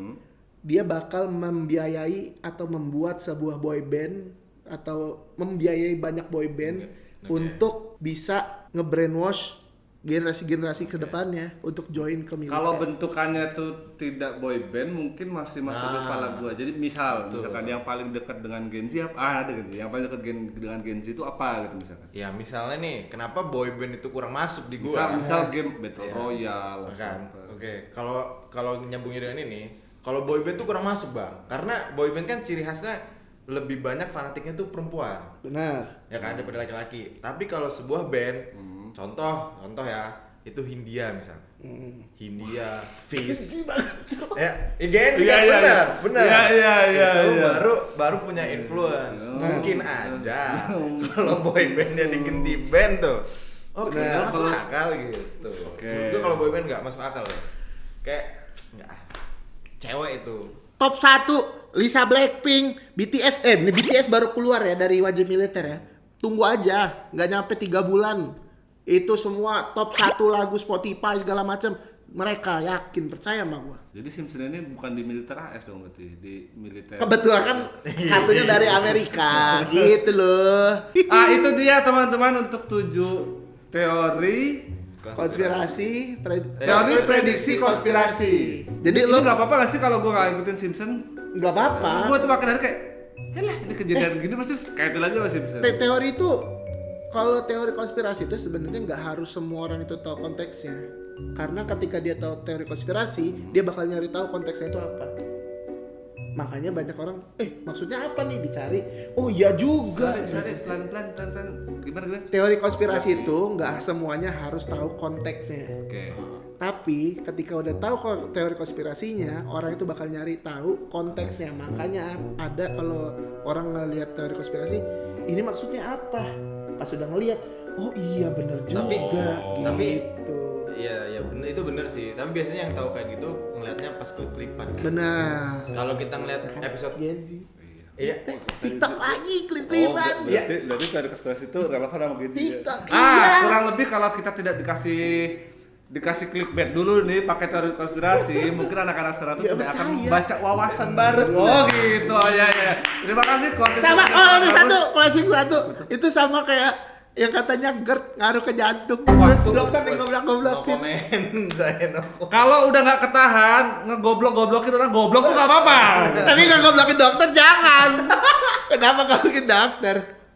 [SPEAKER 2] dia bakal membiayai atau membuat sebuah boy band atau membiayai banyak boy band untuk bisa nge-brainwash generasi-generasi ke depannya untuk join ke militer.
[SPEAKER 1] Kalau bentukannya tuh tidak boy band mungkin masih masuk di kepala gua. Jadi misalkan yang paling dekat dengan Gen Z apa? Ada gitu. Yang paling dekat dengan Gen Z itu apa gitu misalkan?
[SPEAKER 3] Ya misalnya nih, kenapa boy band itu kurang masuk di gua?
[SPEAKER 1] Misal game Battle Royale
[SPEAKER 3] kan. Oke, kalau nyambungnya dengan ini, kalau boy band tuh kurang masuk, Bang. Karena boy band kan ciri khasnya lebih banyak fanatiknya tuh perempuan.
[SPEAKER 2] Benar.
[SPEAKER 3] Ya kan, daripada laki-laki. Tapi kalau sebuah band, contoh ya, itu Hindia misalnya. Hindia, Fizz. Benar. Iya. Baru punya influence. Mungkin aja kalau boy bandnya diganti band tuh. Oke, masuk akal gitu. Itu kalau boy band nggak masuk akal ya. Kayak nggak. Cewek itu.
[SPEAKER 2] Top 1 Lisa Blackpink, BTS. Nih BTS baru keluar ya dari wajib militer ya. Tunggu aja, nggak nyampe 3 bulan. Itu semua top 1 lagu Spotify segala macam. Mereka yakin, percaya sama gua.
[SPEAKER 1] Jadi Simpson ini bukan di militer AS dong berarti, di militer.
[SPEAKER 2] Kebetulan kan kartunya dari Amerika, gitu loh.
[SPEAKER 1] Itu dia teman-teman untuk 7 teori
[SPEAKER 2] konspirasi,
[SPEAKER 1] teori prediksi konspirasi.
[SPEAKER 2] Jadi
[SPEAKER 1] lo
[SPEAKER 2] lo
[SPEAKER 1] nggak apa-apa nggak sih kalau gua nggak ikutin Simpson?
[SPEAKER 2] nggak apa-apa.
[SPEAKER 1] Gua tuh makin hari kayak, yalah ini kejadian gini pasti kayak itu lagi sama Simpson.
[SPEAKER 2] Teori itu, kalau teori konspirasi itu sebenarnya nggak harus semua orang itu tahu konteksnya. Karena ketika dia tahu teori konspirasi, dia bakal nyari tahu konteksnya itu apa. Makanya banyak orang, maksudnya apa nih dicari? Oh iya juga.
[SPEAKER 1] Pelan-pelan. Gimana?
[SPEAKER 2] Teori konspirasi itu nggak semuanya harus tahu konteksnya.
[SPEAKER 1] Oke.
[SPEAKER 2] Tapi ketika udah tahu teori konspirasinya, orang itu bakal nyari tahu konteksnya. Makanya ada kalau orang ngelihat teori konspirasi, ini maksudnya apa? Pas udah ngelihat, oh iya bener juga.
[SPEAKER 3] Tapi
[SPEAKER 2] gitu.
[SPEAKER 3] Iya bener, itu bener sih. Tapi biasanya yang tahu kayak gitu ngelihatnya pas klip-klipan.
[SPEAKER 2] Benar.
[SPEAKER 3] Kalau kita ngelihat episode
[SPEAKER 2] Gen Z.
[SPEAKER 3] Iya.
[SPEAKER 2] TikTok lagi klip-klipan.
[SPEAKER 1] Berarti teori konspirasi itu relevan sama gitu.
[SPEAKER 2] TikTok. Iya.
[SPEAKER 1] Kurang lebih kalau kita tidak dikasih clickbait dulu nih pakai teori konspirasi, mungkin anak-anak sekarang tuh tidak akan membaca wawasan baru. Oh gitu, ya. Terima kasih closing.
[SPEAKER 2] Sama, ada closing satu. Itu sama kayak yang katanya GERD ngaruh ke jantung. Terus dokter nih goblok-goblokin.
[SPEAKER 1] Kalau udah nggak ketahan, ngegoblok-goblokin orang goblok tuh nggak apa-apa.
[SPEAKER 2] Tapi nggak goblokin dokter jangan. Kenapa goblokin dokter?